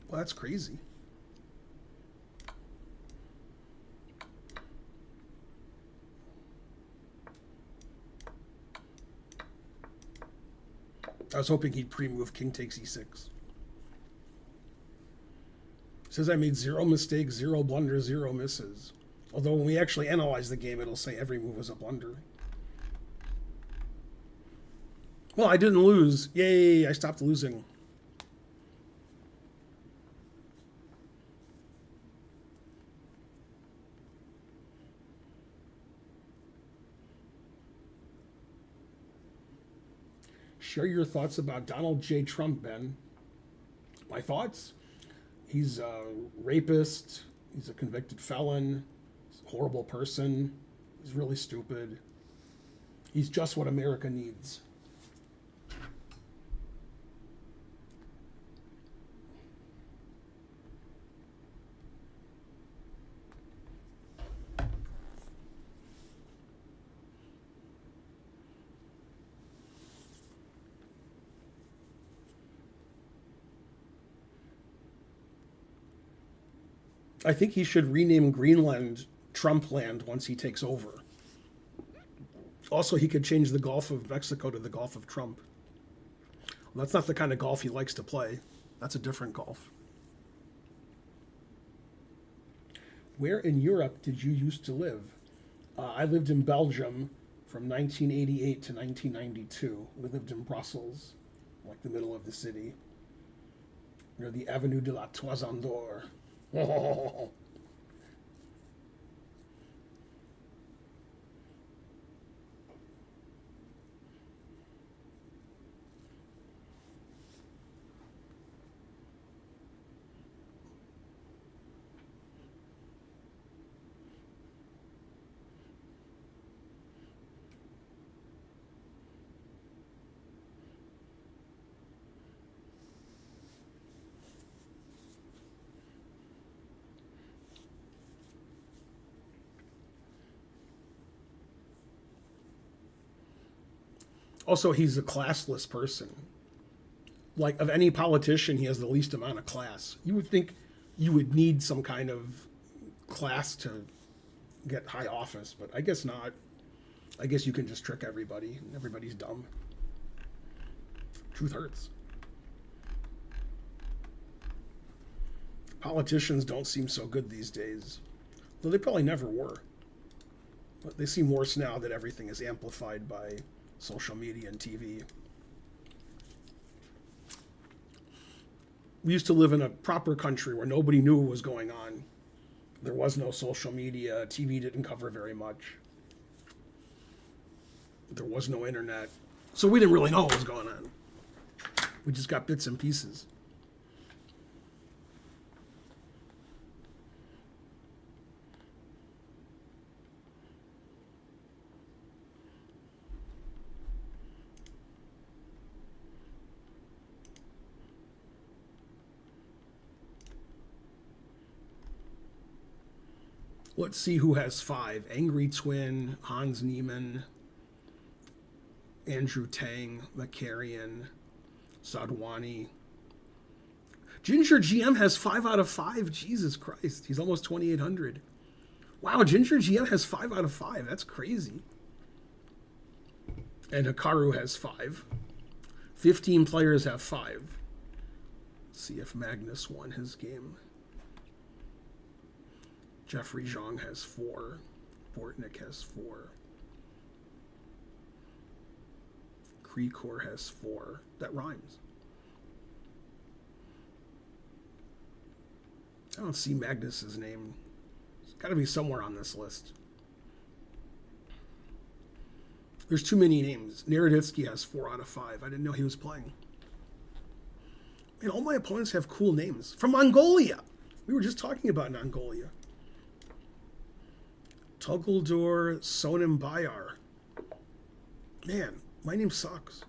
Well, that's crazy. I was hoping he'd pre-move king takes e6. Says I made 0 mistakes, 0 blunders, 0 misses. Although when we actually analyze the game, it'll say every move was a blunder. Well, I didn't lose. Yay, I stopped losing. Share your thoughts about Donald J. Trump, Ben. My thoughts? He's a rapist. He's a convicted felon. He's a horrible person. He's really stupid. He's just what America needs. I think he should rename Greenland Trump land once he takes over. Also, he could change the Gulf of Mexico to the Gulf of Trump. Well, that's not the kind of golf he likes to play. That's a different golf. Where in Europe did you used to live? I lived in Belgium from 1988 to 1992. We lived in Brussels, like the middle of the city, near the Avenue de la Toison d'Or. Oh. Also, he's a classless person. Like, of any politician, he has the least amount of class. You would think you would need some kind of class to get high office, but I guess not. I guess you can just trick everybody. Everybody's dumb. Truth hurts. Politicians don't seem so good these days. Though they probably never were. But they seem worse now that everything is amplified by social media and TV. We used to live in a proper country where nobody knew what was going on. There was no social media. TV didn't cover very much. There was no internet. So we didn't really know what was going on. We just got bits and pieces. Let's see who has 5. Angry Twin, Hans Niemann, Andrew Tang, Macarian, Sadwani. Ginger GM has 5 out of 5. Jesus Christ. He's almost 2,800. Wow, Ginger GM has 5 out of 5. That's crazy. And Hikaru has 5. 15 players have 5. Let's see if Magnus won his game. Jeffrey Zhang has 4. Bortnick has 4. Krekor has 4. That rhymes. I don't see Magnus's name. It's got to be somewhere on this list. There's too many names. Naroditsky has 4 out of 5. I didn't know he was playing. Man, all my opponents have cool names. From Mongolia. We were just talking about Mongolia. Tuggeldor Sonim Bayar. Man, my name sucks.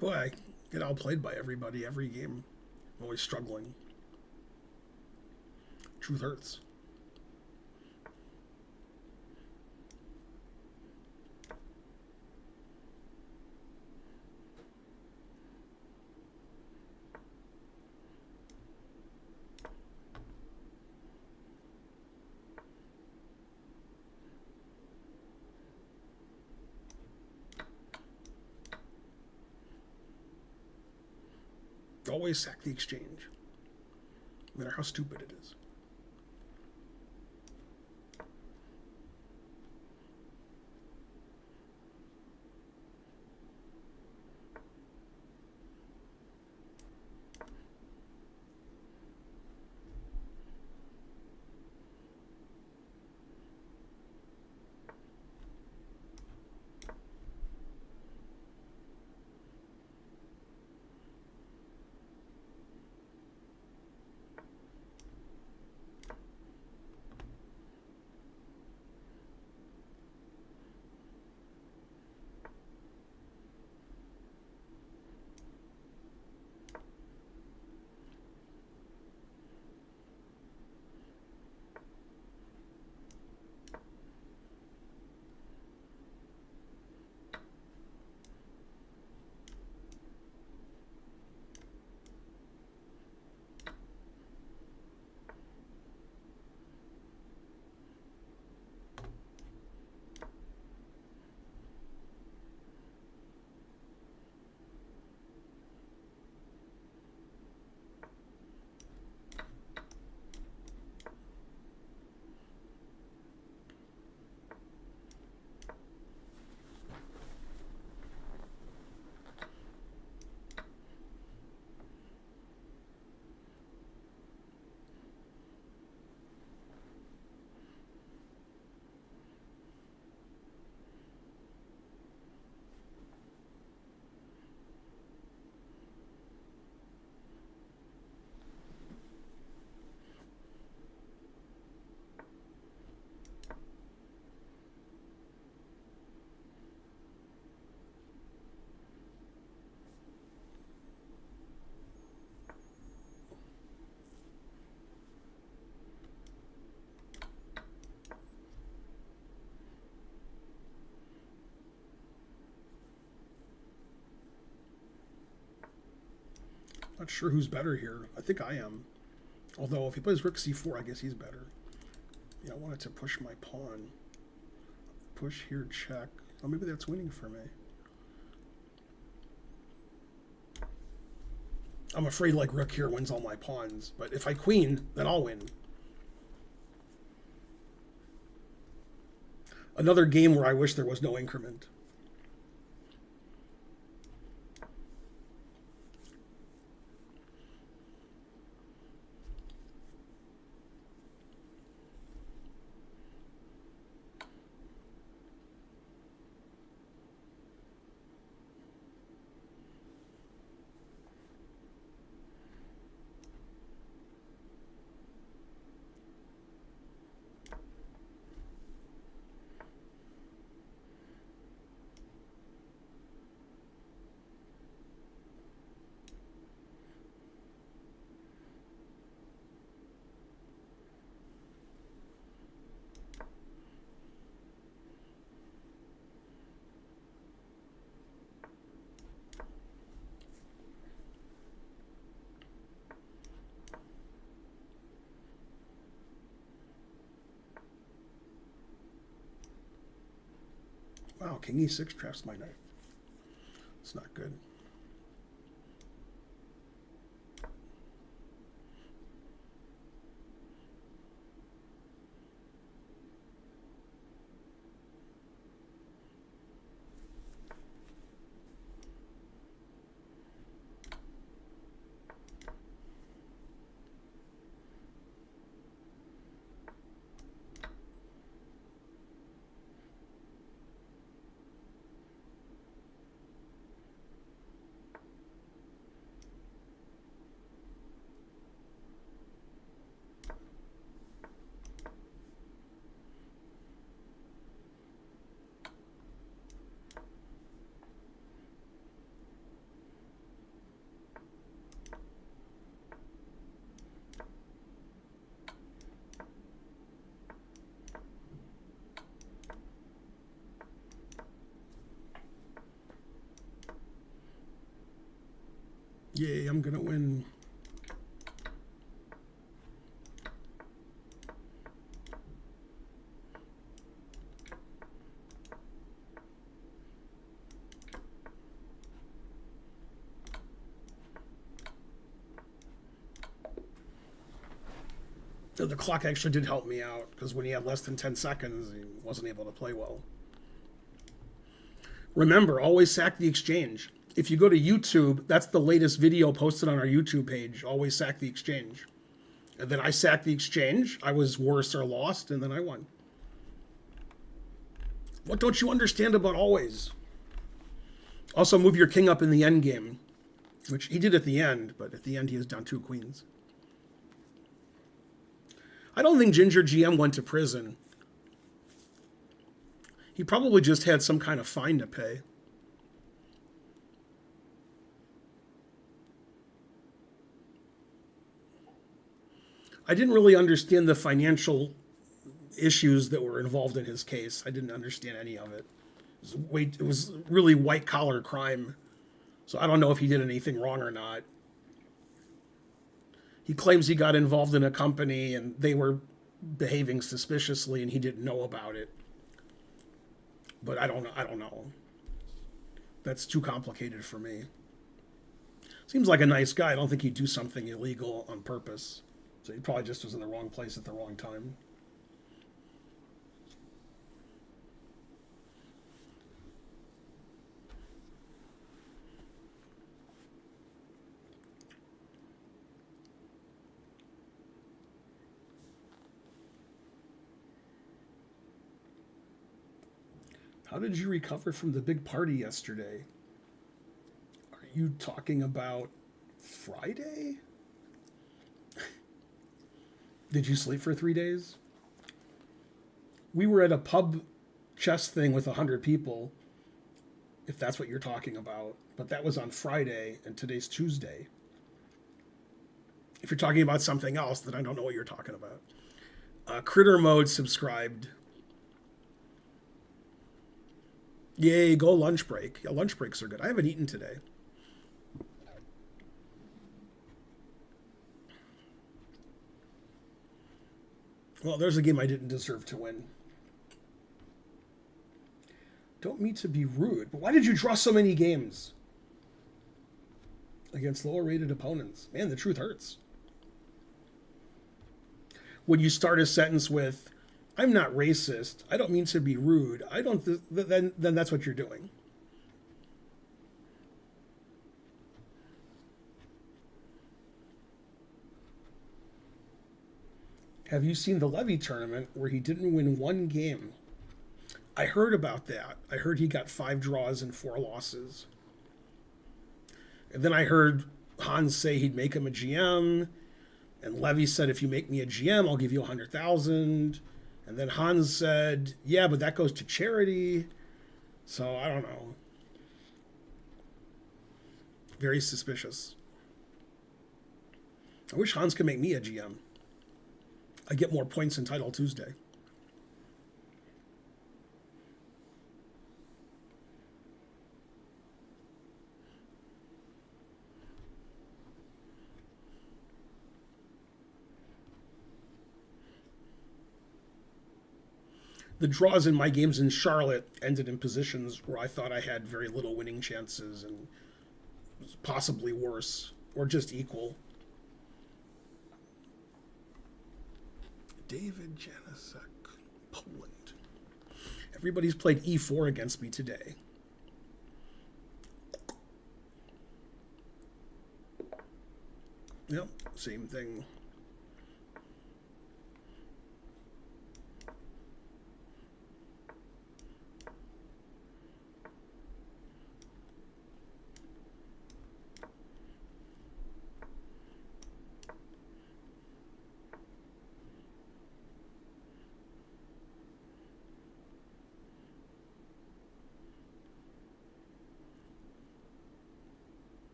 Boy, I get outplayed by everybody every game. I'm always struggling. Truth hurts. Always sack the exchange, no matter how stupid it is. Not sure who's better here. I think I am. Although if he plays rook c4, I guess he's better. Yeah, I wanted to push my pawn. Push here, check. Oh, maybe that's winning for me. I'm afraid like rook here wins all my pawns. But if I queen, then I'll win. Another game where I wish there was no increment. Wow, king e6 traps my knight. It's not good. Yay, I'm gonna win. The clock actually did help me out, because when he had less than 10 seconds, he wasn't able to play well. Remember, always sack the exchange. If you go to YouTube, that's the latest video posted on our YouTube page. Always sack the exchange. And then I sacked the exchange. I was worse or lost, and then I won. What don't you understand about always? Also, move your king up in the end game, which he did at the end, but at the end he is down 2 queens. I don't think Ginger GM went to prison. He probably just had some kind of fine to pay. I didn't really understand the financial issues that were involved in his case. I didn't understand any of it. It was really white-collar crime. So I don't know if he did anything wrong or not. He claims he got involved in a company and they were behaving suspiciously and he didn't know about it. But I don't know. That's too complicated for me. Seems like a nice guy. I don't think he'd do something illegal on purpose. So he probably just was in the wrong place at the wrong time. How did you recover from the big party yesterday? Are you talking about Friday? Did you sleep for 3 days? We were at a pub chess thing with 100 people, if that's what you're talking about. But that was on Friday, and today's Tuesday. If you're talking about something else, then I don't know what you're talking about. Critter Mode subscribed. Yay, go lunch break. Yeah, lunch breaks are good. I haven't eaten today. Well, there's a game I didn't deserve to win. Don't mean to be rude, but why did you draw so many games against lower-rated opponents? Man, the truth hurts. When you start a sentence with, "I'm not racist. I don't mean to be rude. I don't," then that's what you're doing. Have you seen the Levy tournament where he didn't win one game? I heard about that. I heard he got 5 draws and 4 losses. And then I heard Hans say he'd make him a GM. And Levy said, if you make me a GM, I'll give you 100,000. And then Hans said, yeah, but that goes to charity. So I don't know. Very suspicious. I wish Hans could make me a GM. I get more points in Title Tuesday. The draws in my games in Charlotte ended in positions where I thought I had very little winning chances and possibly worse or just equal. David Janicek, Poland. Everybody's played E4 against me today. Yep, same thing.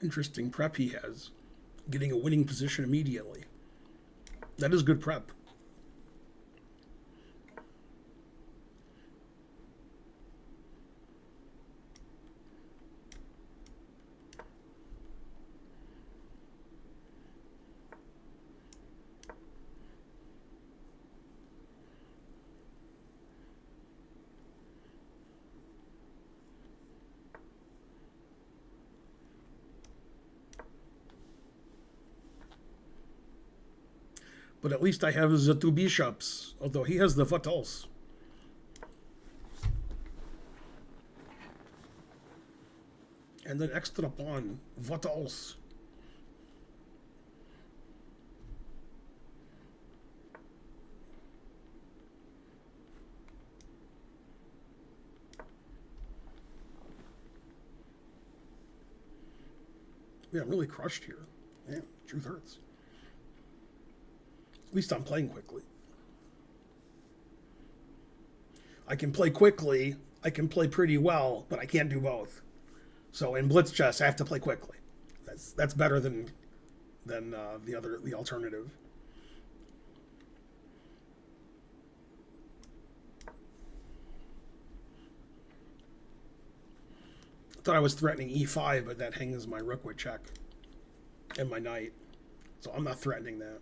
Interesting prep he has. Getting a winning position immediately. That is good prep. But at least I have the 2 bishops, although he has the fatals. And an extra pawn, fatals. Yeah, I'm really crushed here. Yeah, truth hurts. At least I'm playing quickly. I can play quickly, I can play pretty well, but I can't do both. So in Blitz chess, I have to play quickly. That's better than the alternative. I thought I was threatening e5, but that hangs my rook with check and my knight. So I'm not threatening that.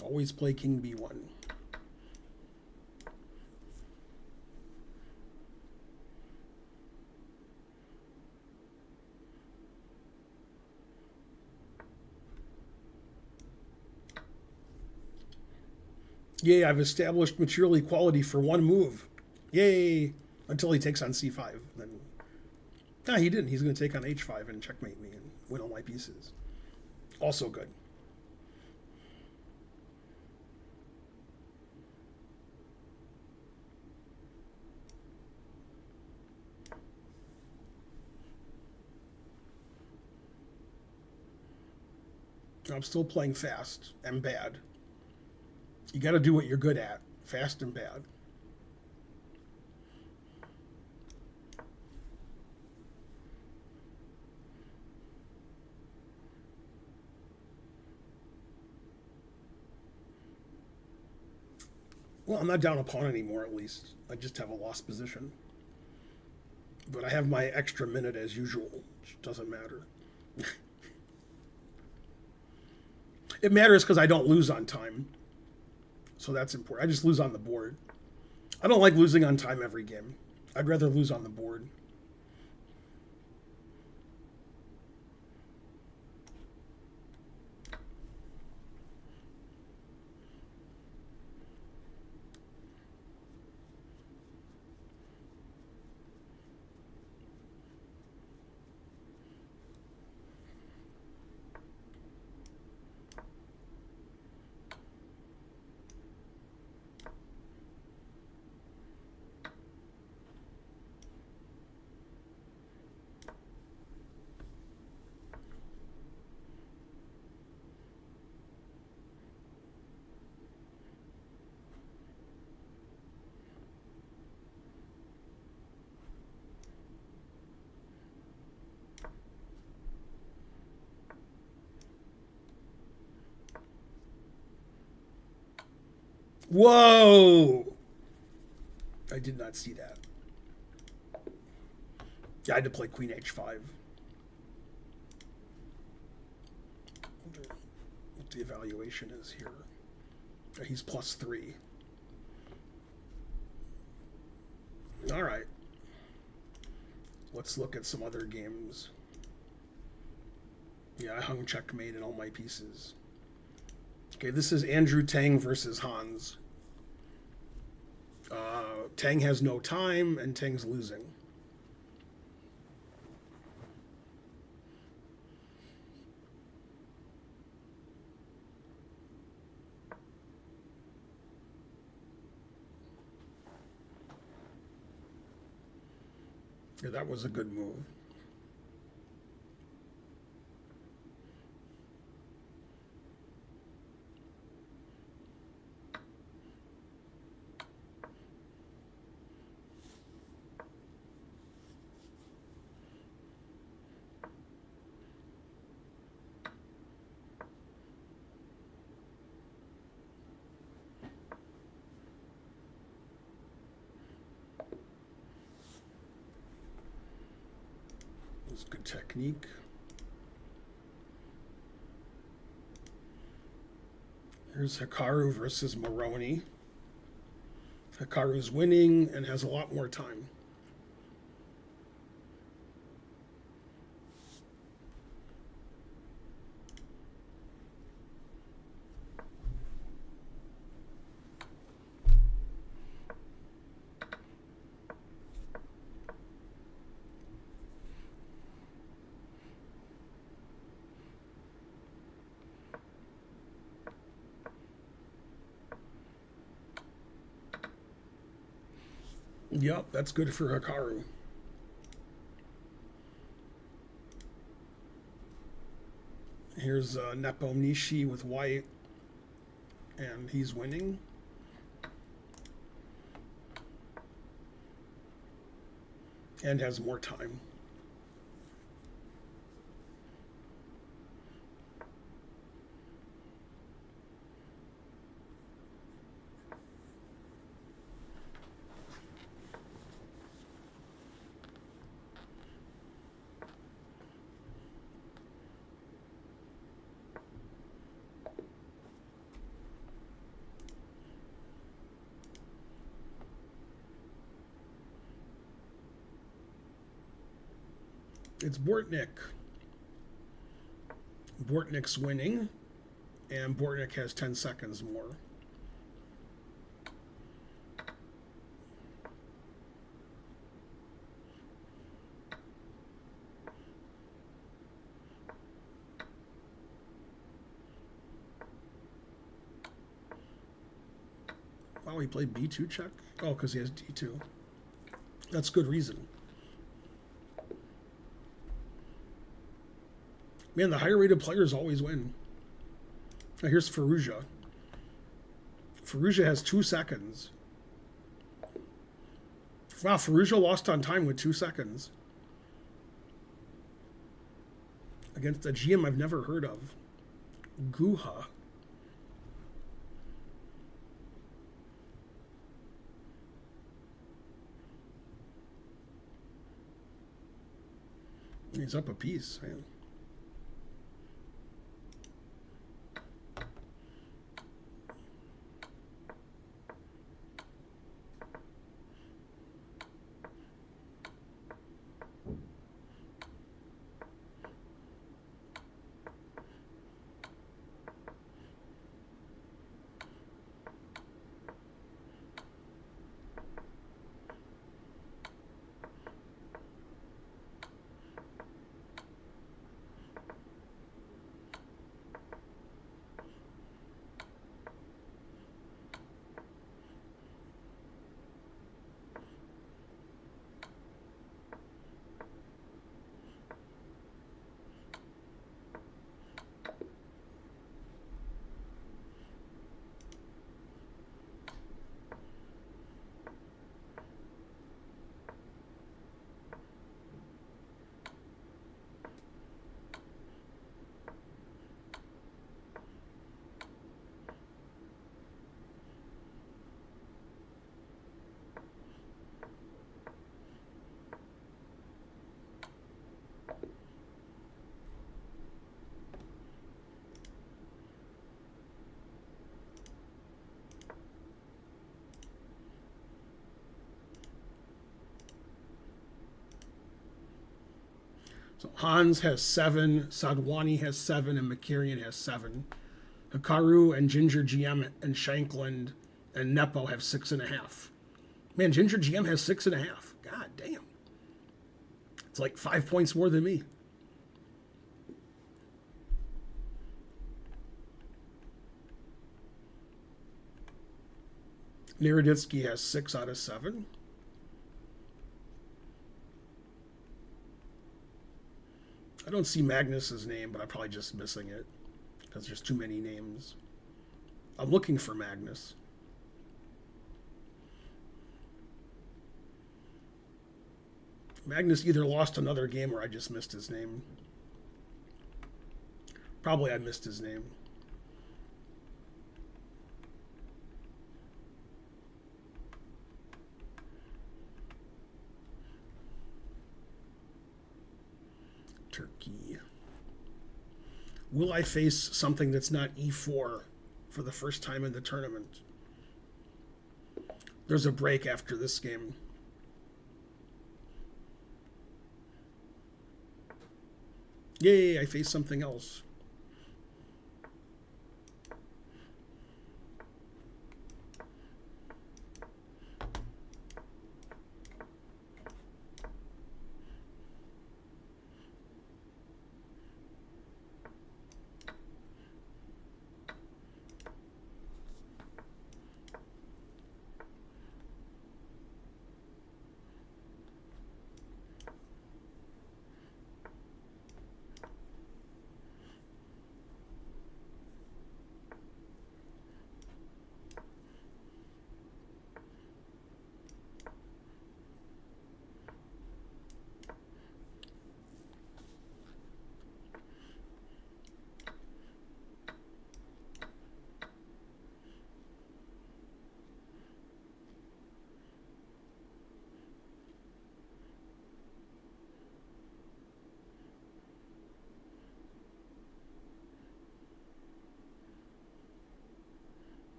Always play king b1. Yay, I've established material equality for 1 move. Yay! Until he takes on c5. Then, he didn't. He's going to take on h5 and checkmate me and win all my pieces. Also good. I'm still playing fast and bad. You got to do what you're good at, fast and bad. Well, I'm not down a pawn anymore, at least. I just have a lost position. But I have my extra minute as usual, which doesn't matter. It matters because I don't lose on time. So that's important. I just lose on the board. I don't like losing on time every game. I'd rather lose on the board. Whoa! I did not see that. Yeah, I had to play Queen H5. What the evaluation is here. He's +3. All right. Let's look at some other games. Yeah, I hung checkmate in all my pieces. Okay, this is Andrew Tang versus Hans. Tang has no time, and Tang's losing. Yeah, that was a good move. Good technique. Here's Hikaru versus Moroni. Hikaru's winning and has a lot more time. Yep, that's good for Hikaru. Here's Nepo Nishi with white, and he's winning. And has more time. It's Bortnik. Bortnik's winning, and Bortnik has 10 seconds more. Wow, he played B2 check? Oh, because he has D2. That's good reason. Man, the higher rated players always win. Now here's Firouzja. Firouzja has 2 seconds. Wow, Firouzja lost on time with 2 seconds. Against a GM I've never heard of. Guha. He's up a piece, man. So Hans has 7, Sadwani has 7, and McKirian has 7. Hikaru and Ginger GM and Shankland and Nepo have 6.5. Man, Ginger GM has 6.5. God damn. It's like 5 points more than me. Naroditsky has 6 out of 7. I don't see Magnus's name, but I'm probably just missing it because there's too many names. I'm looking for Magnus. Magnus either lost another game or I just missed his name. Probably I missed his name. Turkey. Will I face something that's not E4 for the first time in the tournament? There's a break after this game. Yay, I face something else.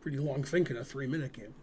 Pretty long thinking, a 3-minute game.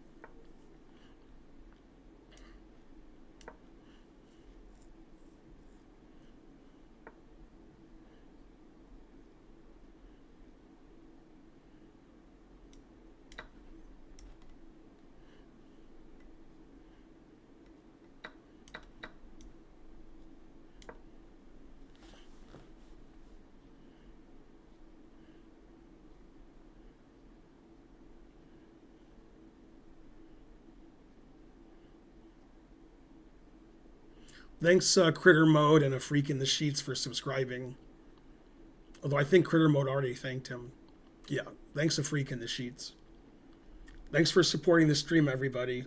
Thanks, Critter Mode and a Freak in the Sheets for subscribing. Although I think Critter Mode already thanked him. Yeah, thanks, a Freak in the Sheets. Thanks for supporting the stream, everybody.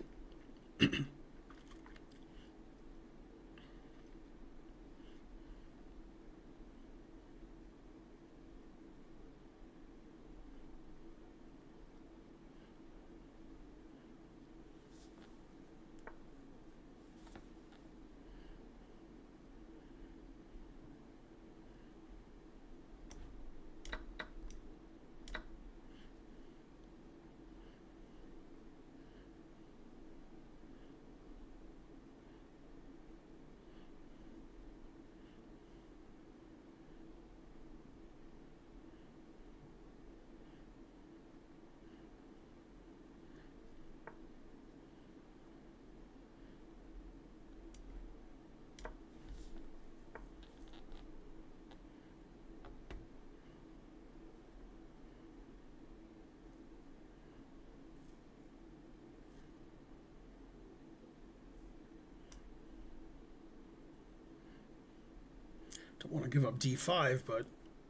Don't want to give up d5, but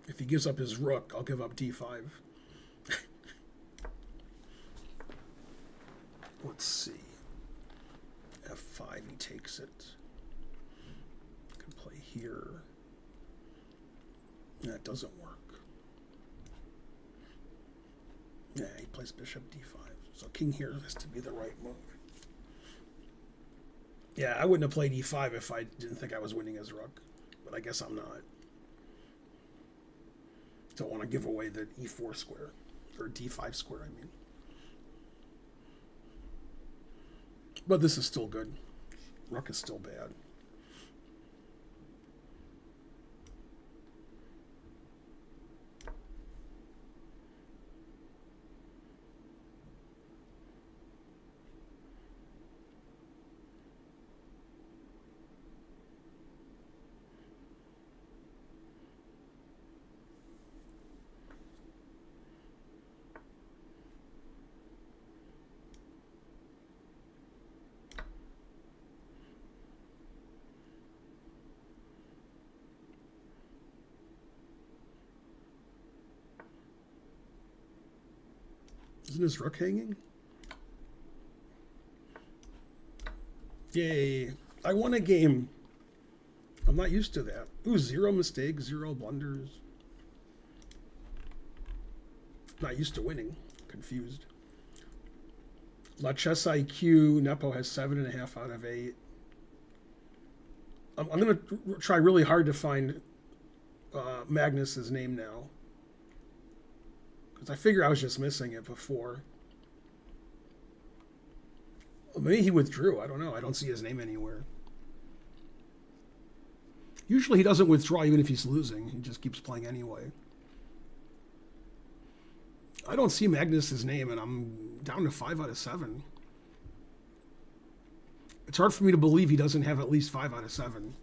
if he gives up his rook, I'll give up d5. Let's see. f5, he takes it. Can play here. That doesn't work. Yeah, he plays bishop d5. So king here has to be the right move. Yeah, I wouldn't have played e5 if I didn't think I was winning his rook. But I guess I'm not. Don't want to give away the e4 square. Or d5 square, I mean. But this is still good. Rook is still bad. Isn't his rook hanging? Yay. I won a game. I'm not used to that. Ooh, 0 mistakes, 0 blunders. Not used to winning. Confused. La Chess IQ, Nepo has 7.5 out of 8. I'm going to try really hard to find Magnus's name now. I figure I was just missing it before. Well, maybe he withdrew. I don't know. I don't see his name anywhere. Usually he doesn't withdraw even if he's losing. He just keeps playing anyway. I don't see Magnus's name, and I'm down to 5 out of 7. It's hard for me to believe he doesn't have at least 5 out of 7.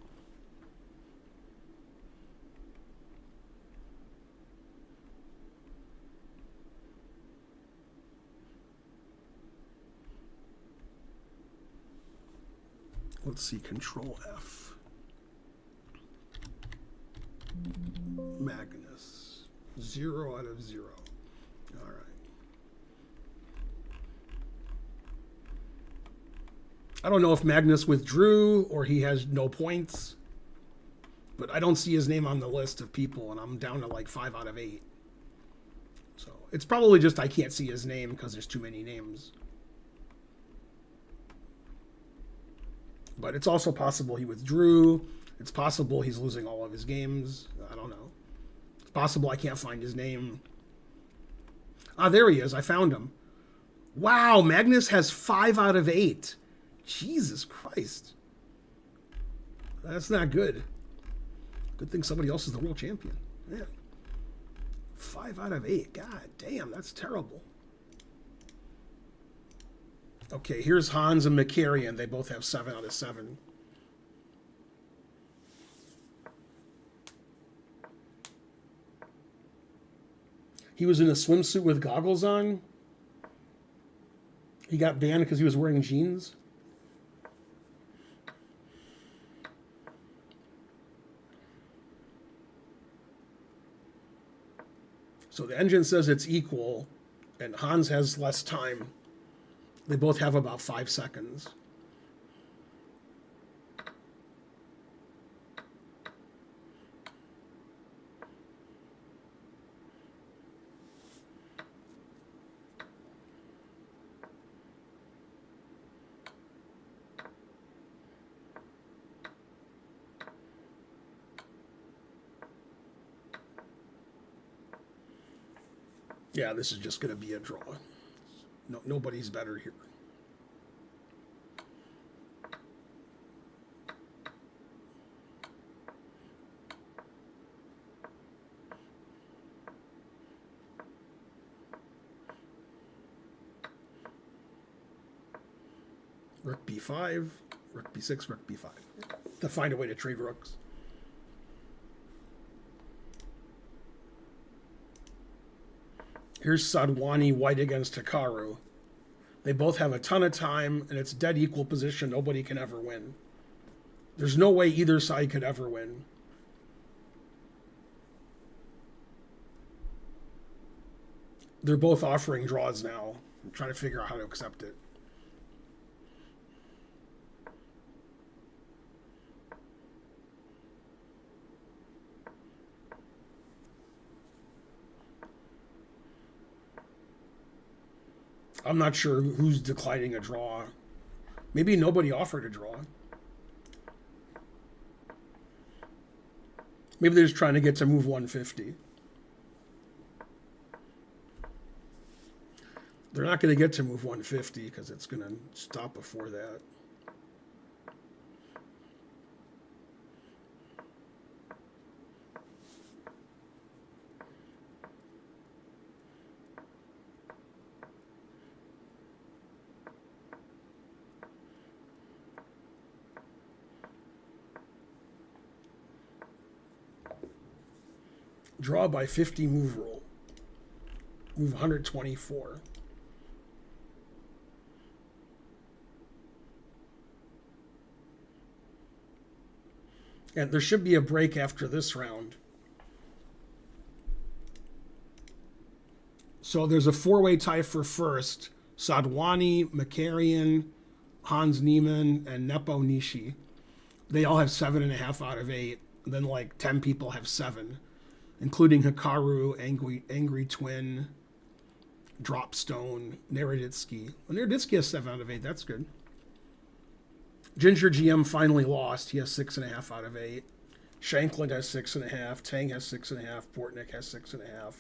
Let's see, Control F. Magnus. 0 out of 0. All right. I don't know if Magnus withdrew or he has no points, but I don't see his name on the list of people, and I'm down to like 5 out of 8. So it's probably just I can't see his name because there's too many names. But it's also possible he withdrew. It's possible he's losing all of his games. I don't know. It's possible I can't find his name. Ah, there he is. I found him. Wow, Magnus has 5 out of 8. Jesus Christ. That's not good. Good thing somebody else is the world champion. Yeah. 5 out of 8. God damn, that's terrible. Okay, here's Hans and Makarian. They both have 7 out of 7. He was in a swimsuit with goggles on. He got banned because he was wearing jeans. So the engine says it's equal, and Hans has less time. They both have about 5 seconds. Yeah, this is just going to be a draw. No, nobody's better here. Rook b5, rook b6, rook b5. To find a way to trade rooks. Here's Sadwani white against Hikaru. They both have a ton of time, and it's dead equal position. Nobody can ever win. There's no way either side could ever win. They're both offering draws now. I'm trying to figure out how to accept it. I'm not sure who's declining a draw. Maybe nobody offered a draw. Maybe they're just trying to get to move 150. They're not going to get to move 150 because it's going to stop before that. Draw by 50 move rule. Move 124. And there should be a break after this round. So there's a 4-way tie for first. Sadwani, Makarian, Hans Niemann, and Nepo Nishi. They all have 7.5 out of 8. And then like 10 people have 7. Including Hikaru, Angry Twin, Dropstone, Naroditsky. Well, Naroditsky has 7 out of 8. That's good. Ginger GM finally lost. He has 6.5 out of 8. Shanklin has 6.5. Tang has 6.5. Portnick has 6.5.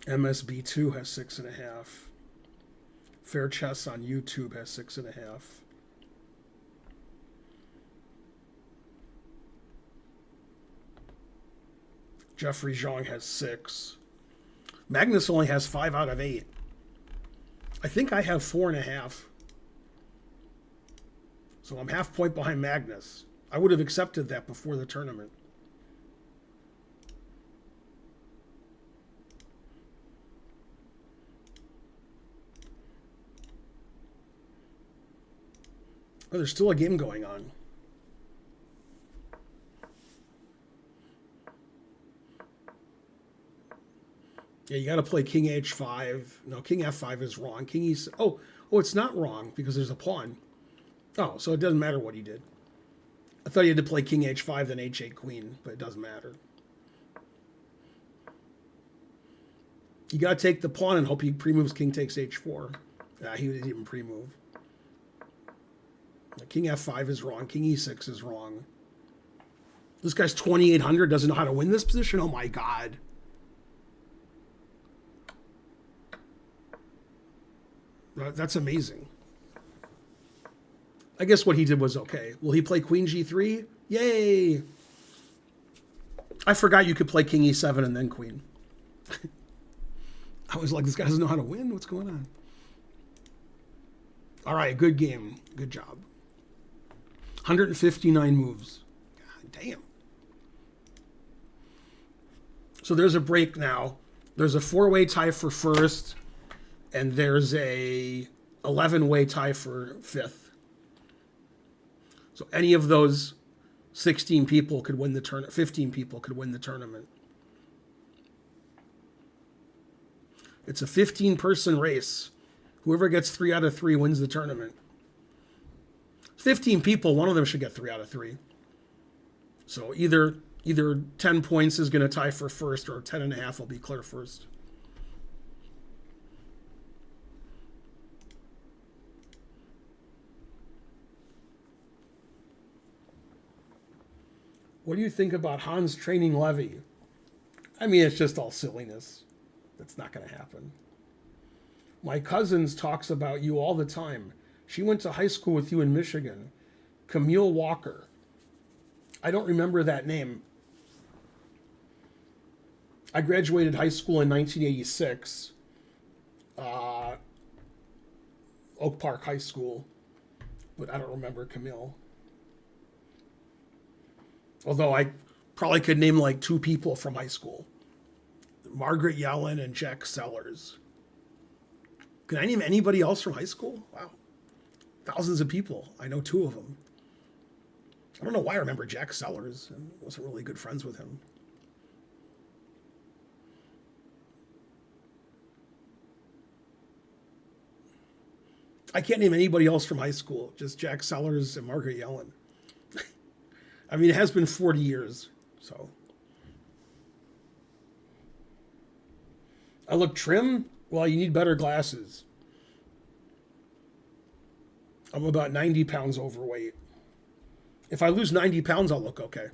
MSB2 has 6.5. Fair Chess on YouTube has 6.5. Jeffrey Zhang has 6. Magnus only has 5 out of 8. I think I have 4.5. So I'm half point behind Magnus. I would have accepted that before the tournament. Oh, there's still a game going on. Yeah, you got to play King H5. No, King F5 is wrong. King E. Oh, it's not wrong because there's a pawn. Oh, so it doesn't matter what he did. I thought he had to play King H5 then H8 Queen, but it doesn't matter. You got to take the pawn and hope he pre-moves King takes H4. Yeah, he didn't even pre-move. King F5 is wrong. King E6 is wrong. This guy's 2,800, doesn't know how to win this position? Oh my God. That's amazing. I guess what he did was okay. Will he play Queen G3? Yay! I forgot you could play King E7 and then Queen. I was like, this guy doesn't know how to win? What's going on? All right, good game. Good job. 159 moves. God damn. So there's a break now. There's a 4-way tie for first. And there's a 11-way tie for fifth. So any of those 16 people could win the tournament. 15 people could win the tournament. It's a 15-person race. Whoever gets 3 out of 3 wins the tournament. 15 people, one of them should get 3 out of 3. So either 10 points is going to tie for first, or 10.5 will be clear first. What do you think about Hans training Levy? I mean, it's just all silliness. That's not going to happen. My cousins talks about you all the time. She went to high school with you in Michigan. Camille Walker. I don't remember that name. I graduated high school in 1986. Oak Park High School. But I don't remember Camille. Although I probably could name like 2 people from high school. Margaret Yellen and Jack Sellers. Can I name anybody else from high school? Wow. Thousands of people. I know 2 of them. I don't know why I remember Jack Sellers. I wasn't really good friends with him. I can't name anybody else from high school. Just Jack Sellers and Margaret Yellen. I mean, it has been 40 years, so. I look trim? Well, you need better glasses. I'm about 90 pounds overweight. If I lose 90 pounds, I'll look okay.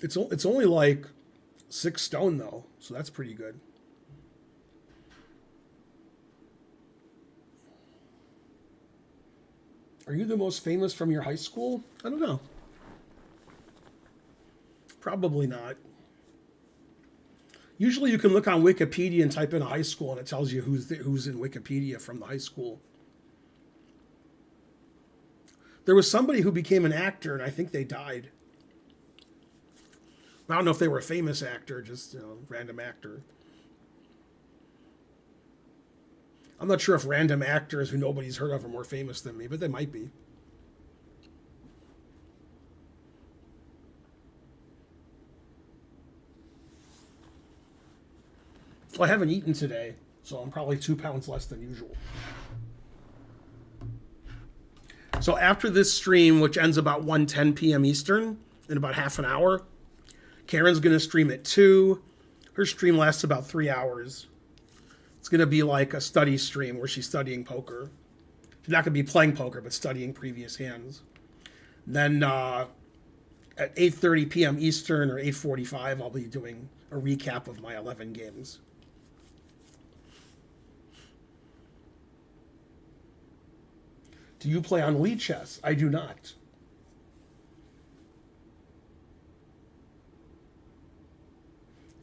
It's only like 6 stone, though, so that's pretty good. Are you the most famous from your high school? I don't know. Probably not. Usually you can look on Wikipedia and type in a high school and it tells you who's in Wikipedia from the high school. There was somebody who became an actor and I think they died. I don't know if they were a famous actor, just random actor. I'm not sure if random actors who nobody's heard of are more famous than me, but they might be. Well, I haven't eaten today, so I'm probably 2 pounds less than usual. So after this stream, which ends about 1:10 p.m. Eastern, in about half an hour, Karen's going to stream at 2. Her stream lasts about 3 hours. It's going to be like a study stream where she's studying poker. She's not going to be playing poker, but studying previous hands. Then at 8:30 p.m. Eastern or 8:45, I'll be doing a recap of my 11 games. Do you play on Lee Chess? I do not.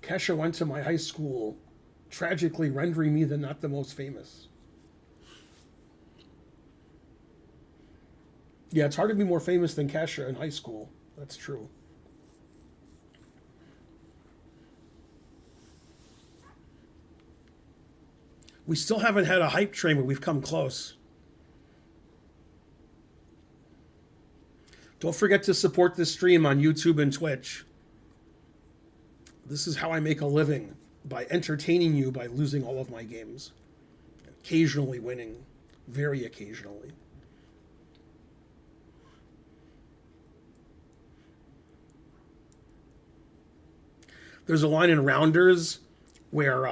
Kesha went to my high school, tragically rendering me not the most famous. Yeah, it's hard to be more famous than Kesha in high school. That's true. We still haven't had a hype train, but we've come close. Don't forget to support this stream on YouTube and Twitch. This is how I make a living, by entertaining you by losing all of my games. Occasionally winning. Very occasionally. There's a line in Rounders where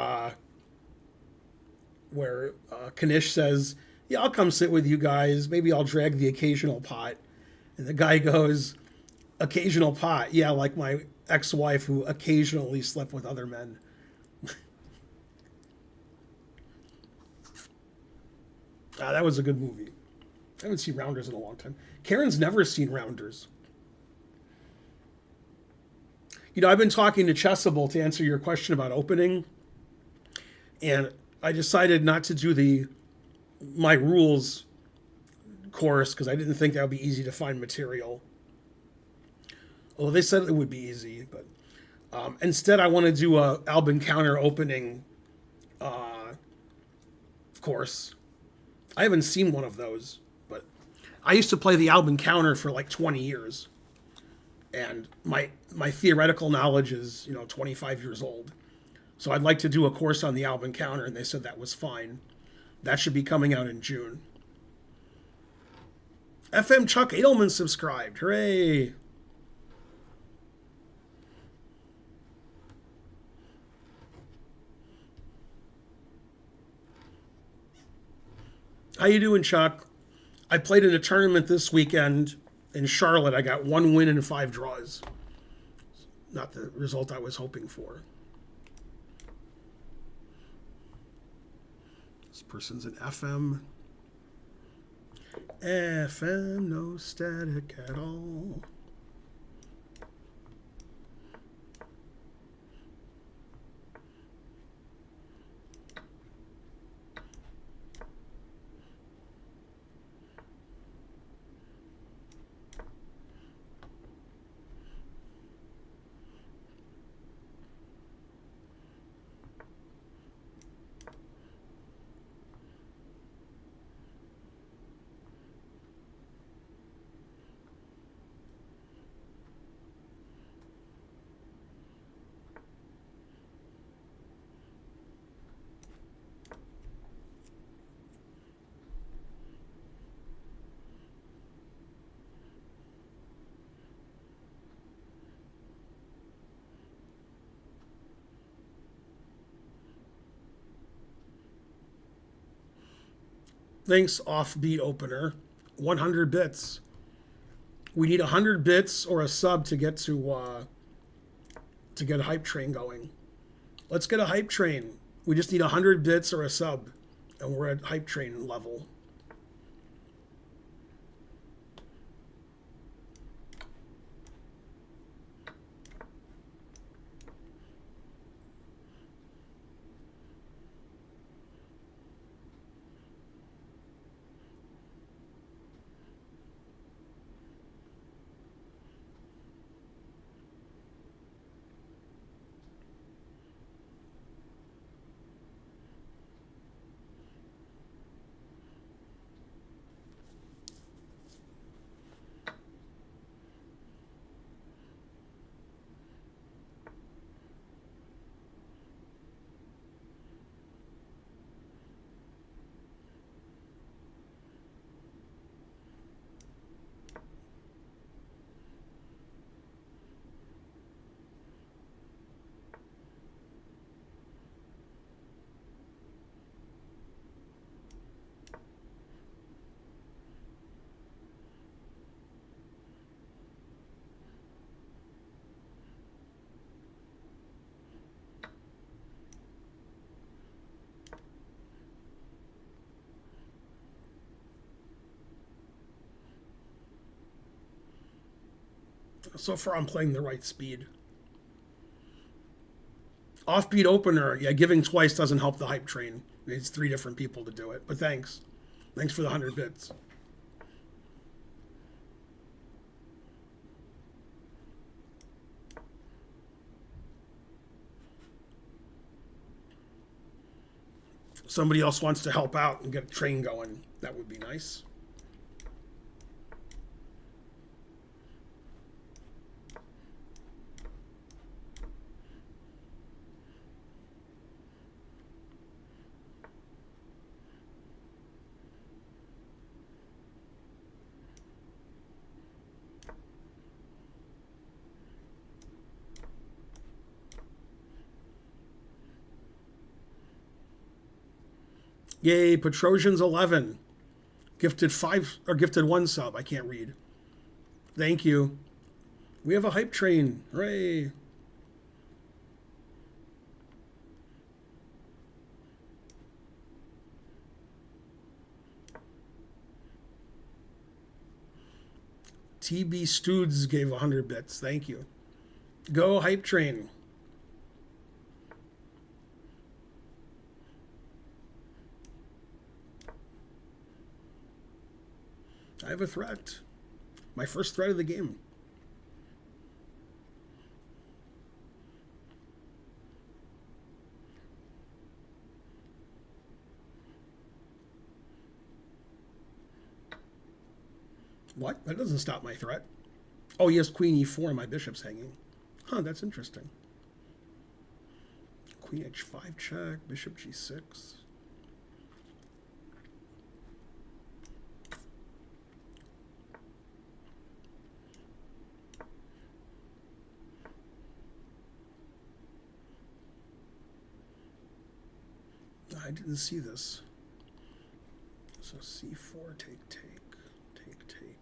Kanish says, yeah, I'll come sit with you guys. Maybe I'll drag the occasional pot. And the guy goes, occasional pot? Yeah, like my ex-wife who occasionally slept with other men. That was a good movie. I haven't seen Rounders in a long time. Karen's never seen Rounders. You know, I've been talking to Chessable to answer your question about opening. And I decided not to do my rules course because I didn't think that would be easy to find material. Although they said it would be easy, but instead I want to do a Albin Counter opening course. I haven't seen one of those, but I used to play the Albin Counter for like 20 years. And my theoretical knowledge is, 25 years old. So I'd like to do a course on the Alban counter, and they said that was fine. That should be coming out in June. FM Chuck Edelman subscribed. Hooray! How you doing, Chuck? I played in a tournament this weekend in Charlotte. I got 1 win and 5 draws. Not the result I was hoping for. This person's an FM. FM, no static at all. Thanks, Offbeat Opener. 100 bits. We need 100 bits or a sub to get a hype train going. Let's get a hype train. We just need 100 bits or a sub, and we're at hype train level. So far, I'm playing the right speed. Offbeat Opener, yeah, giving twice doesn't help the hype train. It needs 3 different people to do it. But thanks. Thanks for the 100 bits. Somebody else wants to help out and get a train going. That would be nice. Yay, Petrosian's 11. Gifted 1 sub. I can't read. Thank you. We have a hype train. Hooray. TB Studes gave 100 bits. Thank you. Go hype train. I have a threat. My first threat of the game. What? That doesn't stop my threat. Oh, yes, queen e4, my bishop's hanging. Huh, that's interesting. Queen h5 check, bishop g6. I didn't see this. So c4, take, take, take, take.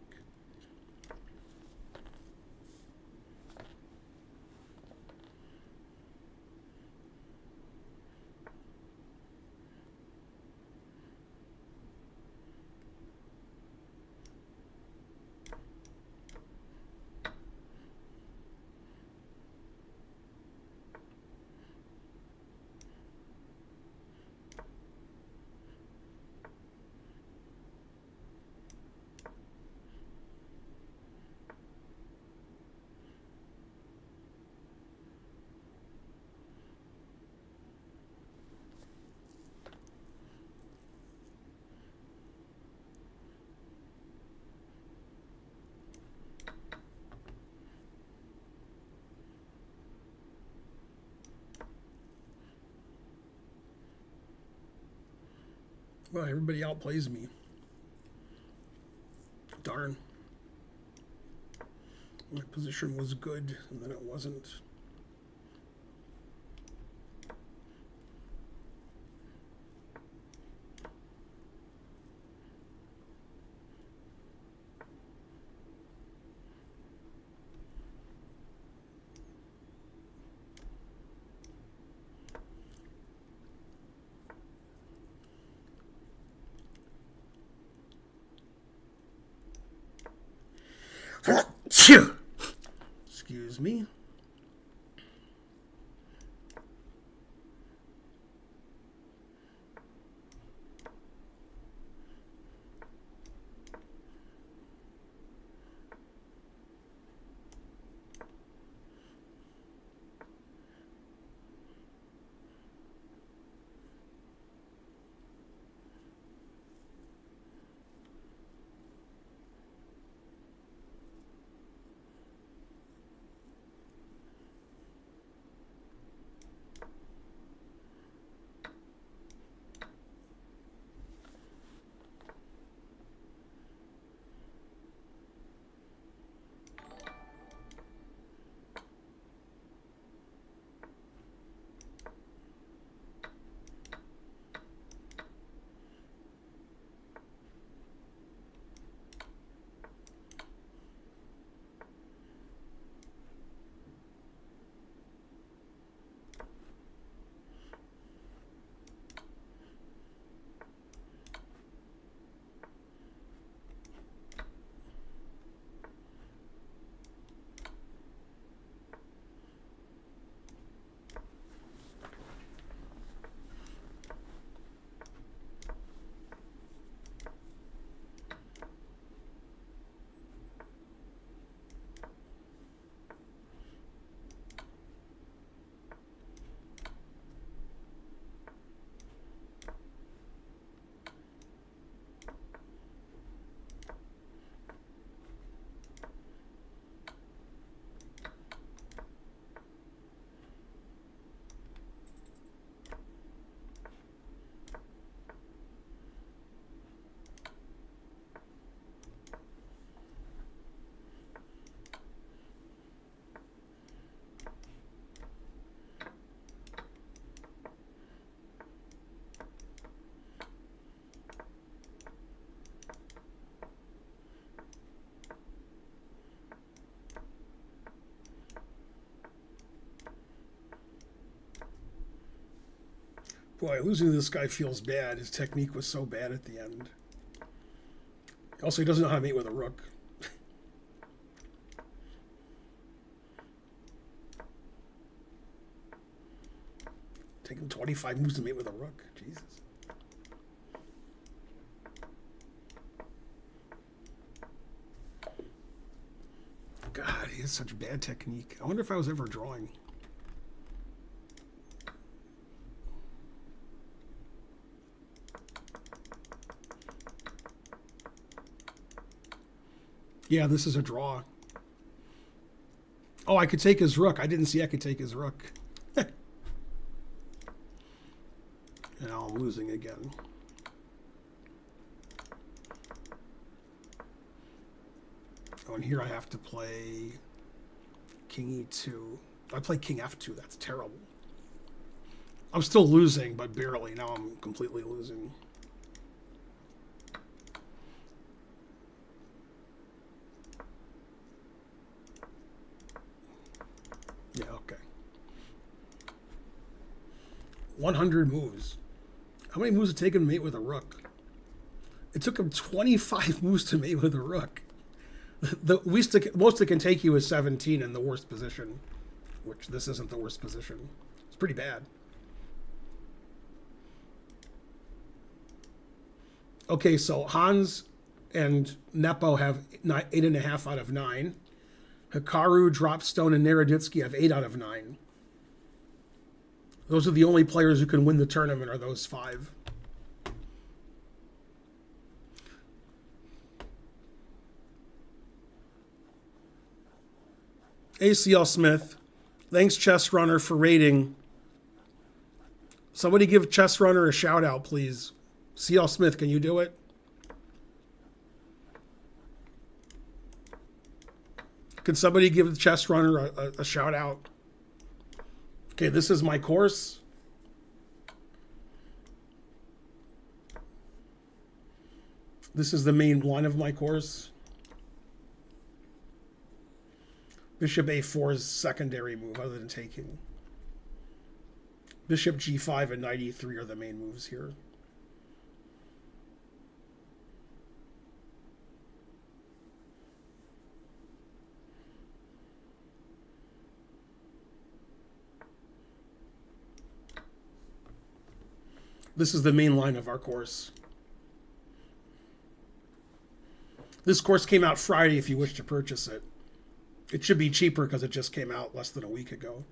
Well, everybody outplays me. Darn. My position was good, and then it wasn't. Excuse me. Boy, losing to this guy feels bad. His technique was so bad at the end. Also, he doesn't know how to mate with a rook. Taking 25 moves to mate with a rook. Jesus. God, he has such bad technique. I wonder if I was ever drawing. Yeah, this is a draw. Oh, I could take his rook. I didn't see I could take his rook. And now I'm losing again. Oh, and here I have to play king e2. I play king f2. That's terrible. I'm still losing, but barely. Now I'm completely losing. Yeah, okay. 100 moves. How many moves did it take him to mate with a rook? It took him 25 moves to mate with a rook. The most it can take you is 17 in the worst position, which this isn't the worst position. It's pretty bad. Okay, so Hans and Nepo have 8.5 out of 9. Hikaru, Dropstone, and Naroditsky have 8 out of 9. Those are the only players who can win the tournament, are those 5. ACL Smith, thanks Chess Runner for rating. Somebody give Chess Runner a shout out, please. CL Smith, can you do it? Can somebody give the Chess Runner a shout out? Okay, this is my course. This is the main line of my course. Bishop a4 is secondary move other than taking. Bishop g5 and knight e3 are the main moves here. This is the main line of our course. This course came out Friday if you wish to purchase it. It should be cheaper because it just came out less than a week ago.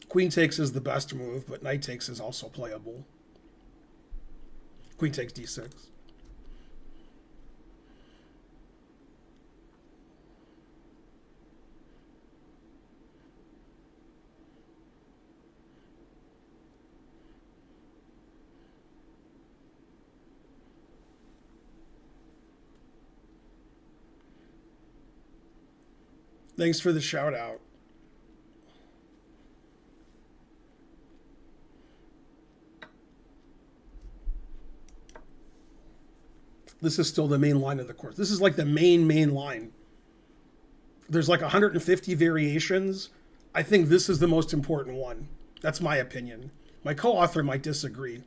Queen takes is the best move, but knight takes is also playable. Queen takes d6. Thanks for the shout out. This is still the main line of the course. This is like the main line. There's like 150 variations. I think this is the most important one. That's my opinion. My co-author might disagree.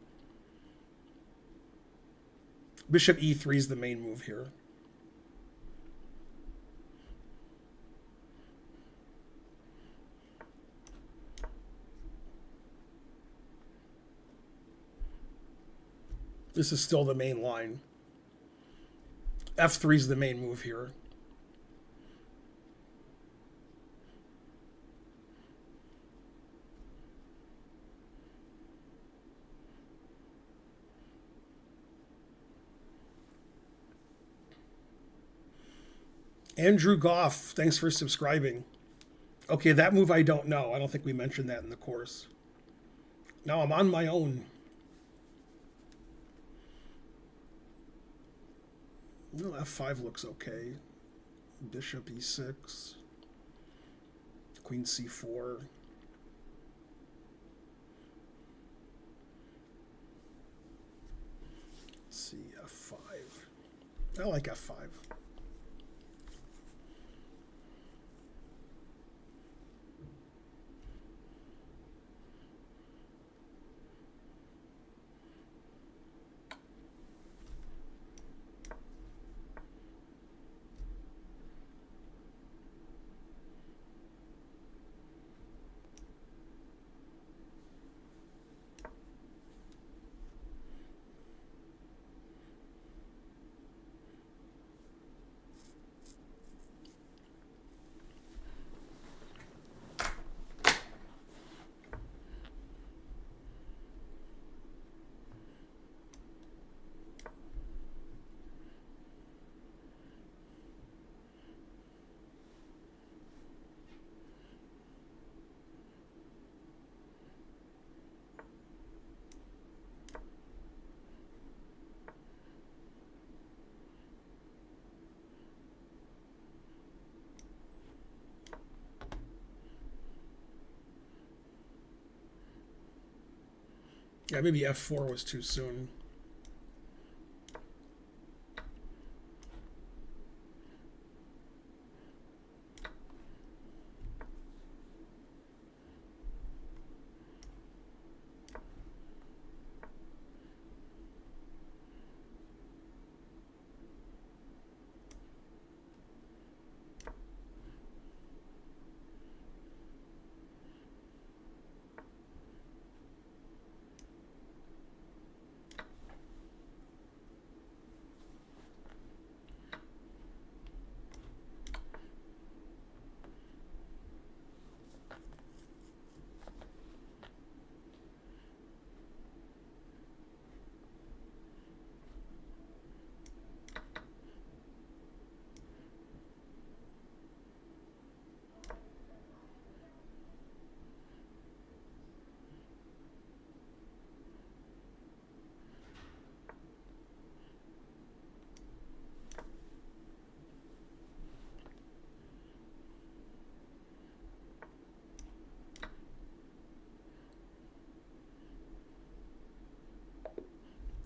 Bishop e3 is the main move here. This is still the main line. f3 is the main move here. Andrew Goff, thanks for subscribing. Okay, that move I don't know. I don't think we mentioned that in the course. Now I'm on my own. Well, f5 looks okay. Bishop e6. Queen c4. Let's see, f5. I like f5. Yeah, maybe f4 was too soon.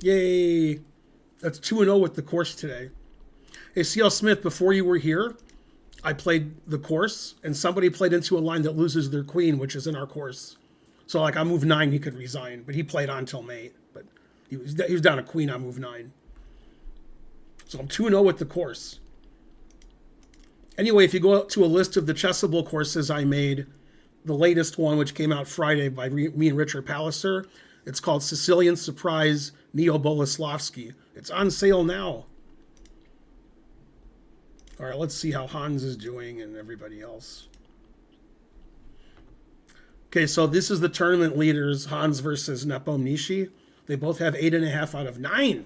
Yay! That's 2-0 with the course today. Hey, C.L. Smith, before you were here, I played the course, and somebody played into a line that loses their queen, which is in our course. So, like, on move 9, he could resign, but he played on till mate. But he was down a queen on move 9. So I'm 2-0 with the course. Anyway, if you go out to a list of the Chessable courses I made, the latest one, which came out Friday by me and Richard Palliser, it's called Sicilian Surprise Neo Boleslavsky. It's on sale now. All right, let's see how Hans is doing and everybody else. Okay, so this is the tournament leaders, Hans versus Nepom Nishi. They both have 8.5 out of 9.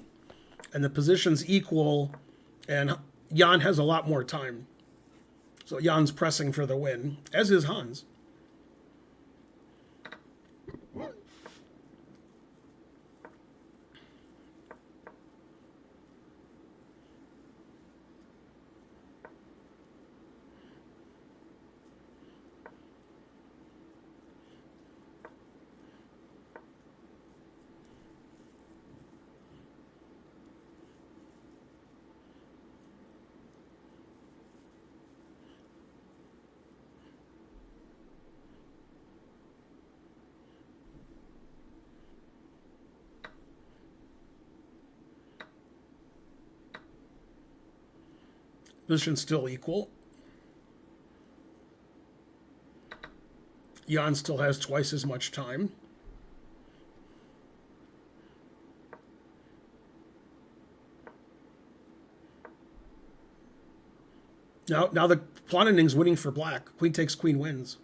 And the position's equal, and Jan has a lot more time. So Jan's pressing for the win, as is Hans. Position's still equal. Jan still has twice as much time. Now the pawn ending's winning for black. Queen takes, queen wins.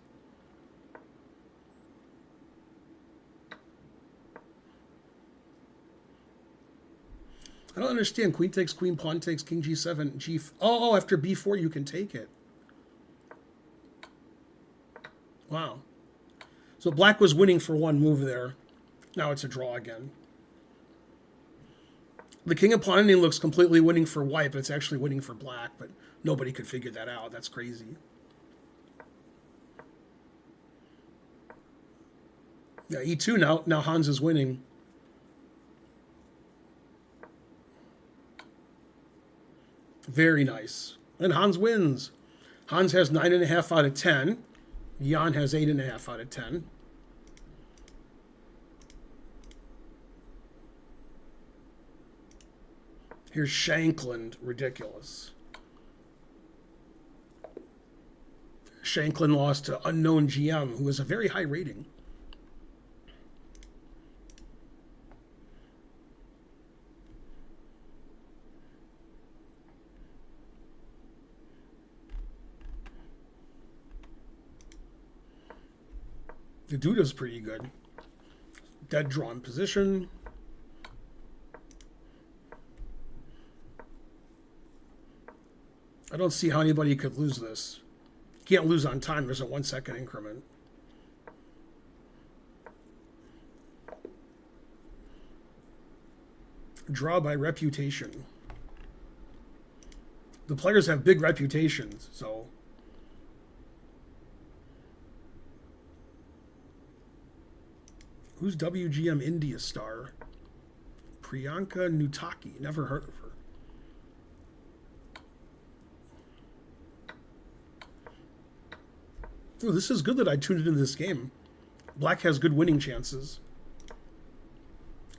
I don't understand. Queen takes queen, pawn takes king g7, g. Oh, after b4 you can take it. Wow. So black was winning for one move there. Now it's a draw again. The king of pawn ending looks completely winning for white, but it's actually winning for black. But nobody could figure that out. That's crazy. Yeah, e2 now. Now Hans is winning. Very nice. And Hans wins. Hans has 9.5 out of 10. Jan has 8.5 out of 10. Here's Shankland. Ridiculous. Shankland lost to unknown GM, who has a very high rating. The Duda's pretty good. Dead drawn position. I don't see how anybody could lose this. You can't lose on time. There's a 1 second increment. Draw by reputation. The players have big reputations, so... Who's WGM India star? Priyanka Nutaki. Never heard of her. Oh, this is good that I tuned into this game. Black has good winning chances.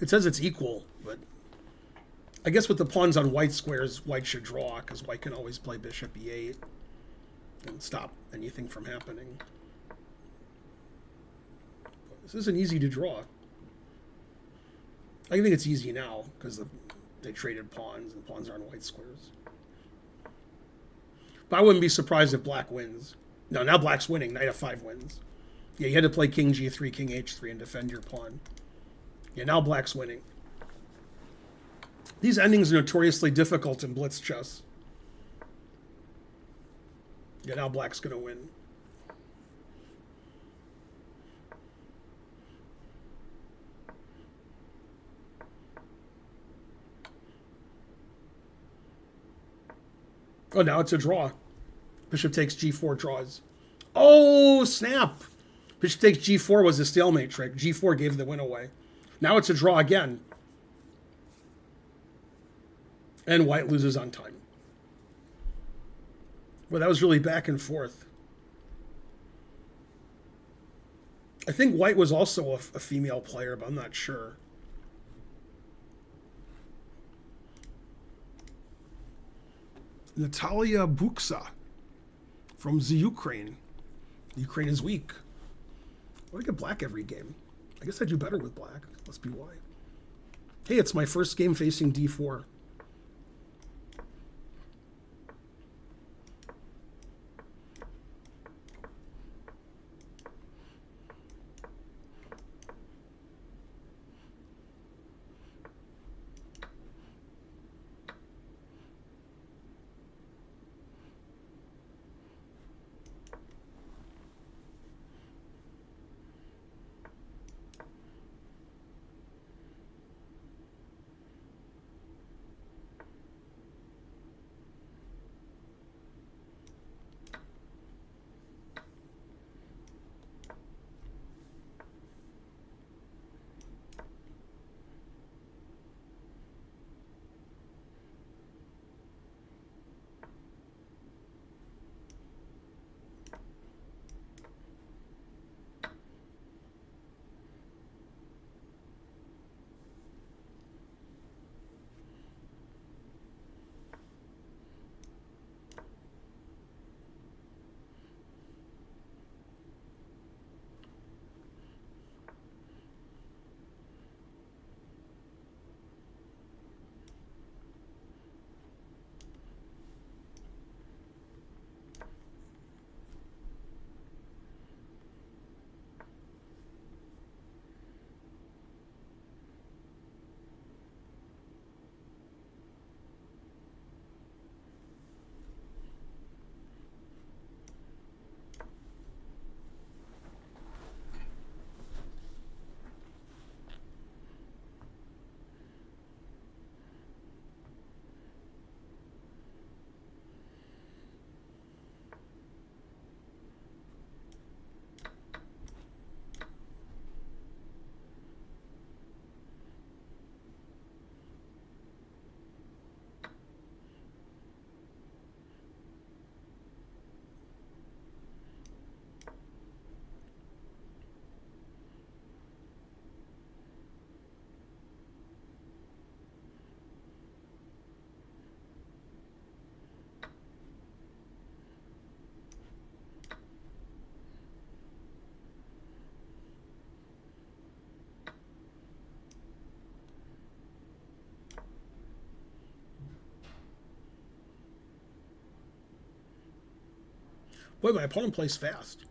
It says it's equal, but I guess with the pawns on white squares, white should draw, because white can always play bishop e8 and stop anything from happening. This isn't easy to draw. I think it's easy now, because they traded pawns, and pawns are on white squares. But I wouldn't be surprised if black wins. No, now black's winning. Knight f5 wins. Yeah, you had to play king g3, king h3, and defend your pawn. Yeah, now black's winning. These endings are notoriously difficult in blitz chess. Yeah, now black's going to win. Oh, now it's a draw. Bishop takes g4, draws. Oh, snap! Bishop takes g4 was a stalemate trick. g4 gave the win away. Now it's a draw again. And white loses on time. Well, that was really back and forth. I think white was also a female player, but I'm not sure. Natalia Buksa from the Ukraine. Ukraine is weak. Why do I get black every game? I guess I do better with black. Must be why. Hey, it's my first game facing d4. Boy, my opponent plays fast.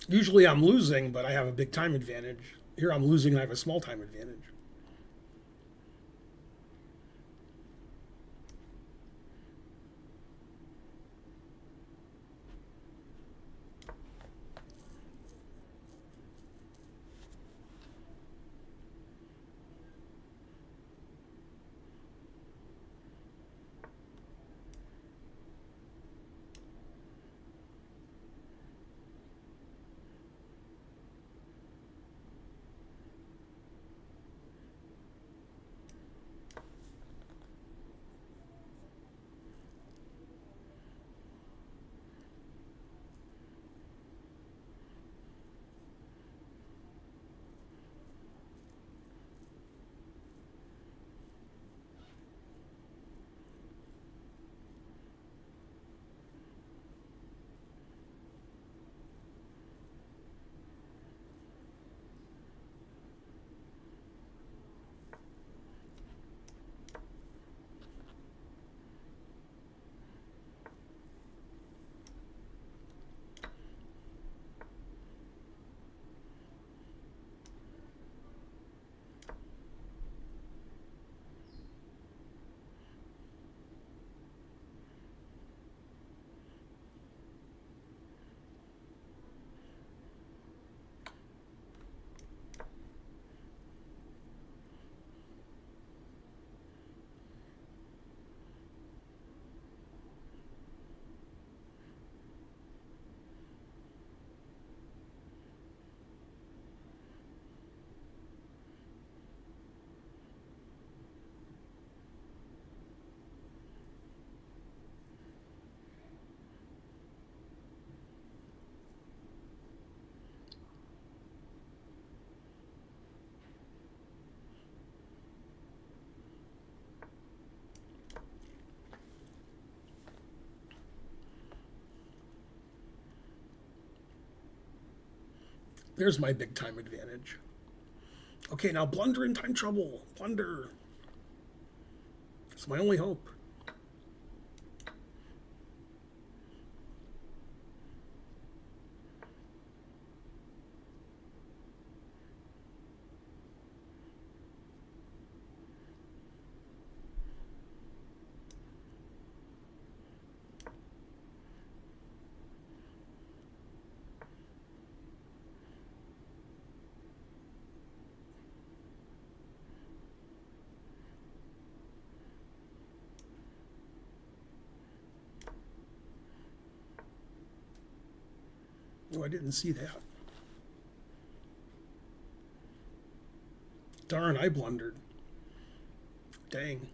Usually I'm losing, but I have a big time advantage. Here I'm losing and I have a small time advantage. There's my big time advantage. Okay, now blunder in time trouble. Blunder. It's my only hope. Oh, I didn't see that. Darn, I blundered. Dang.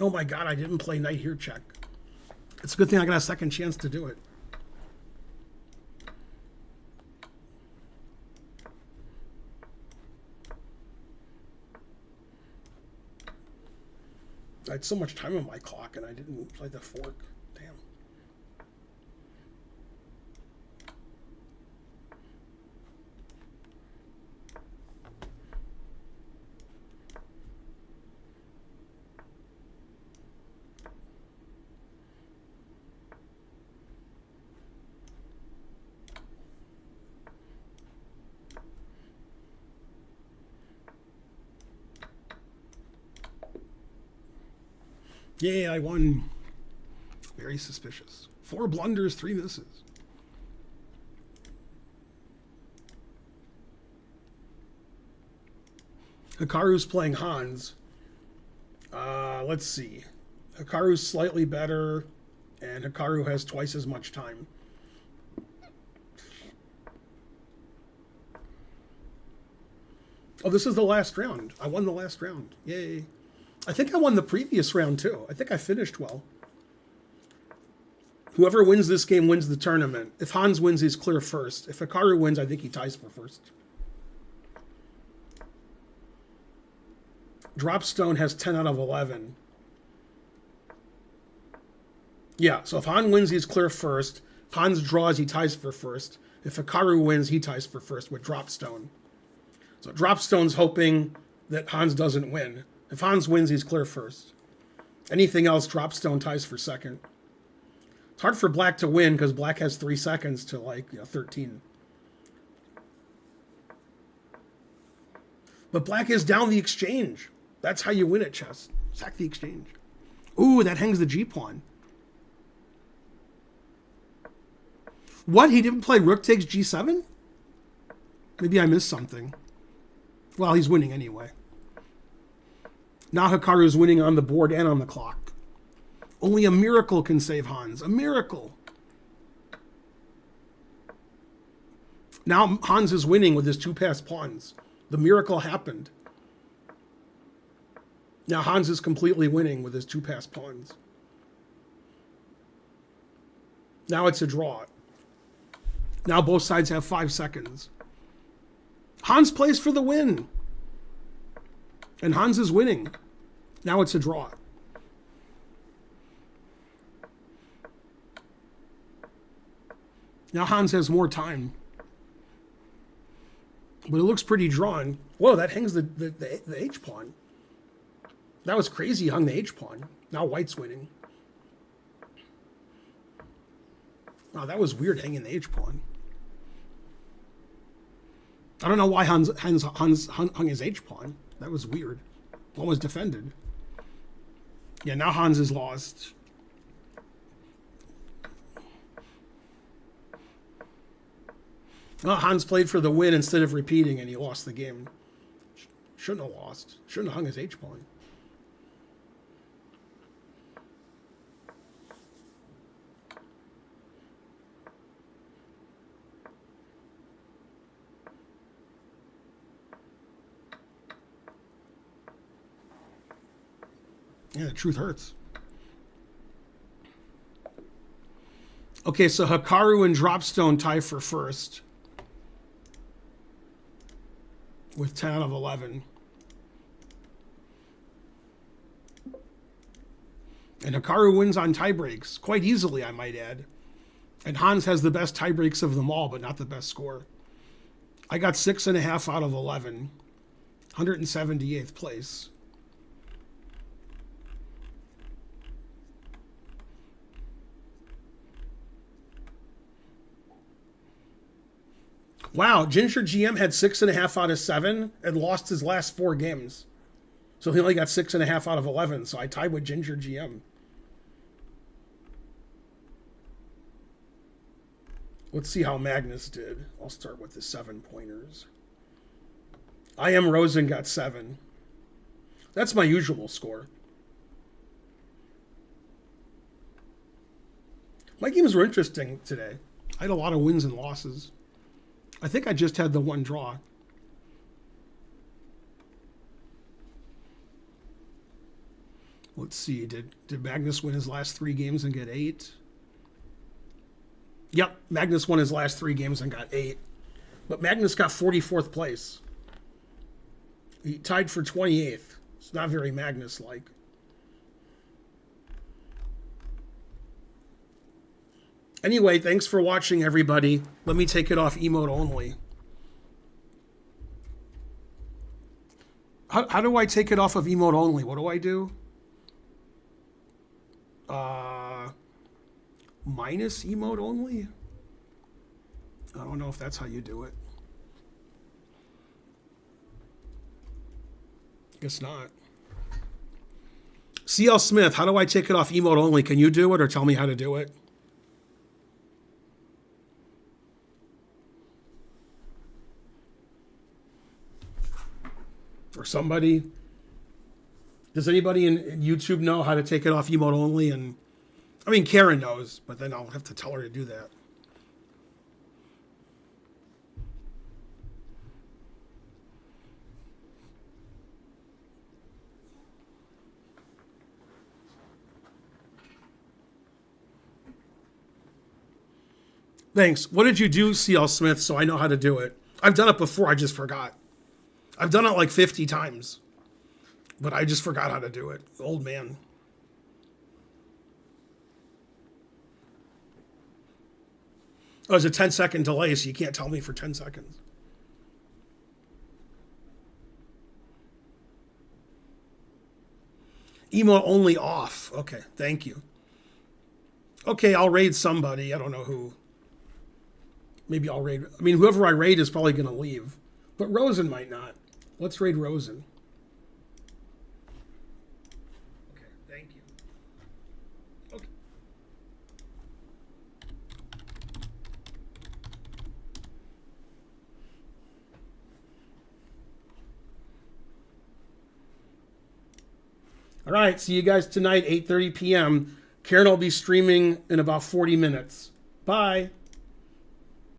Oh my god, I didn't play knight here check. It's a good thing I got a second chance to do it. I had so much time on my clock and I didn't play the fork. Damn. Yay, I won. Very suspicious. 4 blunders, 3 misses. Hikaru's playing Hans. Let's see. Hikaru's slightly better, and Hikaru has twice as much time. Oh, this is the last round. I won the last round. Yay. I think I won the previous round, too. I think I finished well. Whoever wins this game wins the tournament. If Hans wins, he's clear first. If Hikaru wins, I think he ties for first. Dropstone has 10 out of 11. Yeah, so if Han wins, he's clear first. If Hans draws, he ties for first. If Hikaru wins, he ties for first with Dropstone. So Dropstone's hoping that Hans doesn't win. If Hans wins, he's clear first. Anything else, Dropstone ties for second. It's hard for Black to win because Black has 3 seconds to 13. But Black is down the exchange. That's how you win at chess. Sack the exchange. Ooh, that hangs the G pawn. What? He didn't play Rook takes G7? Maybe I missed something. Well, he's winning anyway. Now Hikaru's winning on the board and on the clock. Only a miracle can save Hans. A miracle. Now Hans is winning with his 2 passed pawns. The miracle happened. Now Hans is completely winning with his 2 passed pawns. Now it's a draw. Now both sides have 5 seconds. Hans plays for the win. And Hans is winning. Now it's a draw. Now Hans has more time. But it looks pretty drawn. Whoa, that hangs the H pawn. That was crazy, hung the H pawn. Now White's winning. Oh, that was weird hanging the H pawn. I don't know why Hans hung his H pawn. That was weird. One was defended. Yeah, now Hans is lost. Well, Hans played for the win instead of repeating, and he lost the game. Shouldn't have lost. Shouldn't have hung his H pawn. Yeah, the truth hurts. Okay, so Hikaru and Dropstone tie for first with 10 out of 11. And Hikaru wins on tie breaks, quite easily, I might add. And Hans has the best tie breaks of them all, but not the best score. I got 6.5 out of 11, 178th place. Wow, Ginger GM had 6.5 out of 7 and lost his last 4 games. So he only got 6.5 out of 11, so I tied with Ginger GM. Let's see how Magnus did. I'll start with the 7-pointers. I Am Rosen got 7. That's my usual score. My games were interesting today. I had a lot of wins and losses. I think I just had the one draw. Let's see. Did Magnus win his last 3 games and get 8? Yep, Magnus won his last 3 games and got 8. But Magnus got 44th place. He tied for 28th. It's not very Magnus-like. Anyway, thanks for watching, everybody. Let me take it off emote only. How do I take it off of emote only? What do I do? Minus emote only? I don't know if that's how you do it. Guess not. CL Smith, how do I take it off emote only? Can you do it or tell me how to do it? Or somebody? Does anybody in YouTube know how to take it off emote only? And I mean, Karen knows, but then I'll have to tell her to do that. Thanks. What did you do, CL Smith, so I know how to do it? I've done it before, I just forgot. I've done it like 50 times, but I just forgot how to do it. Old man. Oh, it's a 10-second delay, so you can't tell me for 10 seconds. Emote only off. Okay, thank you. Okay, I'll raid somebody. I don't know who. Maybe I'll raid. I mean, whoever I raid is probably going to leave. But Rosen might not. Let's raid Rosen. Okay, thank you. Okay. All right, see you guys tonight, 8:30 p.m. Karen will be streaming in about 40 minutes. Bye.